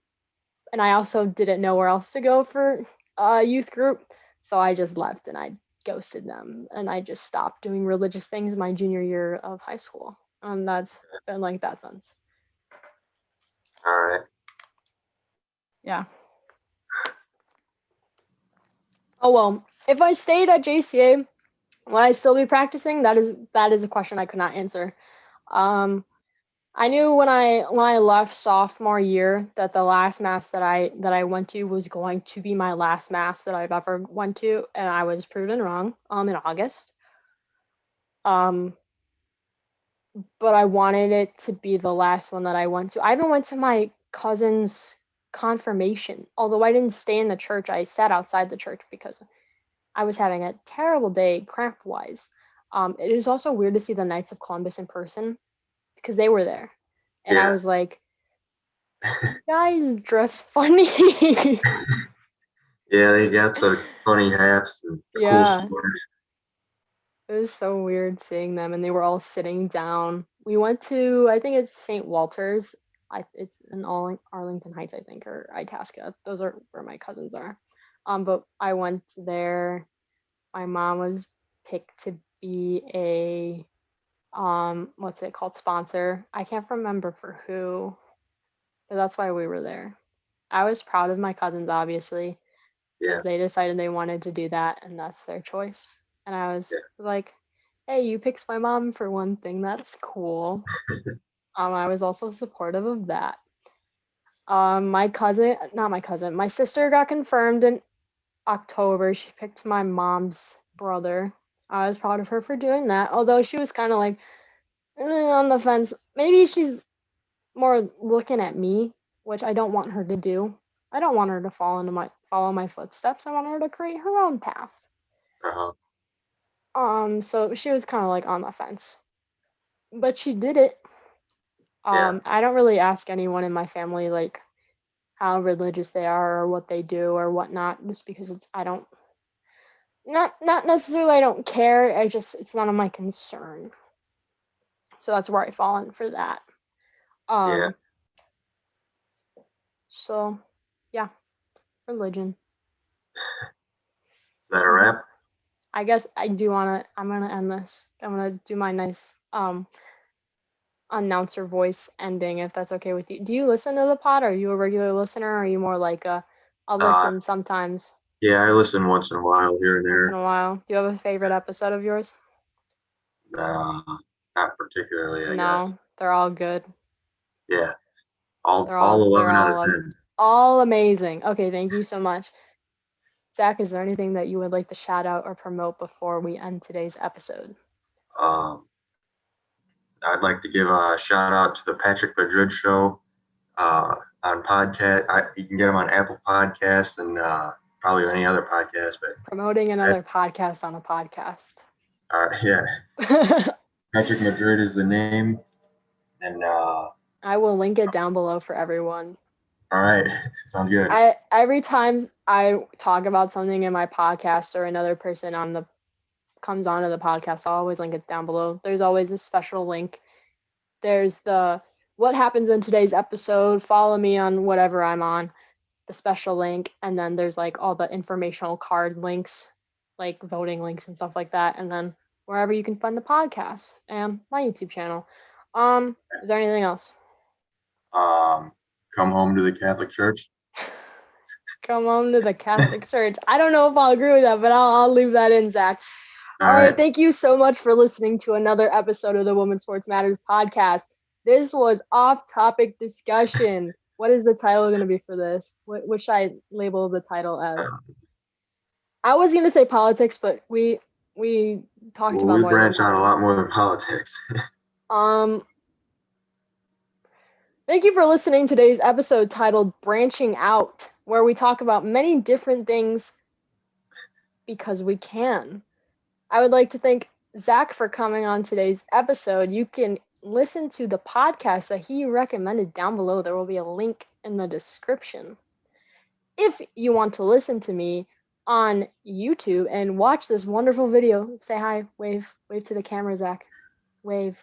And I also didn't know where else to go for a youth group, so I just left and I ghosted them and I just stopped doing religious things my junior year of high school. And that's been like that since.
all right.
Yeah. Oh well, if I stayed at JCA, would I still be practicing? That is a question I could not answer. Um, I knew when I left sophomore year that the last mass that I went to was going to be my last mass that I've ever went to, and I was proven wrong in August. Um, but I wanted it to be the last one that I went to. I even went to my cousin's confirmation. Although I didn't stay in the church, I sat outside the church because I was having a terrible day cramp wise. It is also weird to see the Knights of Columbus in person because they were there. And I
Yeah.
was like, you guys dress funny.
Yeah, they got the funny hats and the cool
Yeah,
sweaters.
it was so weird seeing them, and they were all sitting down. We went to, I think it's St. Walter's. It's in Arlington Heights, I think, or Itasca. Those are where my cousins are. But I went there. My mom was picked to be a what's it called, sponsor. I can't remember for who, but that's why we were there. I was proud of my cousins, obviously,
Yeah,
because they decided they wanted to do that, and that's their choice. And I was
yeah,
like, hey, you picked my mom for one thing. That's cool. I was also supportive of that. My cousin, not my cousin, my sister got confirmed in October. She picked my mom's brother. I was proud of her for doing that, although she was kind of like on the fence. Maybe she's more looking at me, which I don't want her to do. I don't want her to follow my footsteps. I want her to create her own path.
uh-huh.
So she was kind of like on the fence, but she did it.
Yeah,
I don't really ask anyone in my family like how religious they are or what they do or whatnot, just because I don't, not necessarily I don't care. It's none of my concern. So that's where I fall in for that.
yeah. Is
Um, so yeah, religion.
that a wrap?
I guess I do wanna. I'm gonna end this. I'm gonna do my nice announcer voice ending if that's okay with you. Do you listen to the pod? Are you a regular listener? Or are you more like a
Uh,
listen sometimes,
yeah, I listen once in a while here and
once in
there.
a while? Do you have a favorite episode of yours?
Uh, Not particularly, I guess.
No, they're all good.
Yeah, all
They're
11 out of
all
10.
all amazing. Okay, thank you so much. Zach, is there anything that you would like to shout out or promote before we end today's episode?
Um, I'd like to give a shout out to the Patrick Madrid show on podcast. You can get them on Apple Podcasts and probably any other podcast. But
Promoting
that,
another podcast on a podcast.
yeah, Patrick Madrid is the name. And
I will link it down below for everyone.
all right, sounds good.
I every time I talk about something in my podcast or another person comes onto the podcast, I'll always link it down below. There's always a special link. There's the what happens in today's episode. Follow me on whatever I'm on, the special link, and then there's like all the informational card links, like voting links and stuff like that, and then wherever you can find the podcast and my YouTube channel. Is there anything else?
Um, Come home to the Catholic Church.
Come home to the Catholic Church. I don't know if I'll agree with that, but I'll leave that in, Zach.
All
All right.
right.
Thank you so much for listening to another episode of the Women's Sports Matters podcast. This was off topic discussion. What is the title going to be for this? What should I label the title as? I was going to say politics, but we talked
Well,
about
we
more than
branch out a
politics.
lot more than politics.
Um, Thank you for listening to today's episode titled Branching Out, where we talk about many different things because we can. I would like to thank Zach for coming on today's episode. You can listen to the podcast that he recommended down below. There will be a link in the description. If you want to listen to me on YouTube and watch this wonderful video, say hi, wave to the camera, Zach. Wave.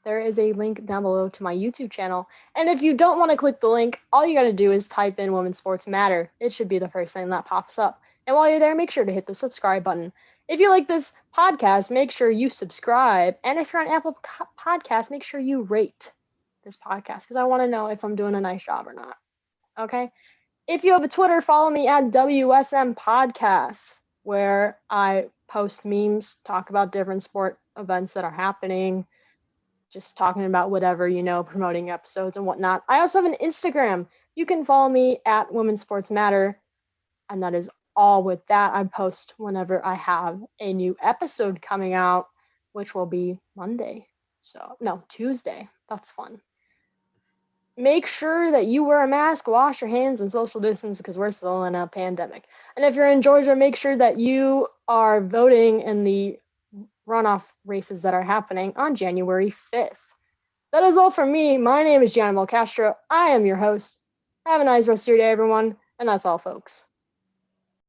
There is a link down below to my YouTube channel. And if you don't want to click the link, all you got to do is type in Women's Sports Matter. It should be the first thing that pops up. And while you're there, make sure to hit the subscribe button. If you like this podcast, make sure you subscribe. And if you're on Apple Podcasts, make sure you rate this podcast because I want to know if I'm doing a nice job or not. Okay? If you have a Twitter, follow me at WSM Podcasts, where I post memes, talk about different sport events that are happening, just talking about whatever, promoting episodes and whatnot. I also have an Instagram. You can follow me at Women's Sports Matter. And that is all with that. I post whenever I have a new episode coming out, which will be Monday. So, no, Tuesday. That's fun. make sure that you wear a mask, wash your hands, and social distance because we're still in a pandemic. And if you're in Georgia, make sure that you are voting in the runoff races that are happening on January 5th. That is all from me. My name is Gianna Castro. I am your host. Have a nice rest of your day, everyone. And that's all, folks.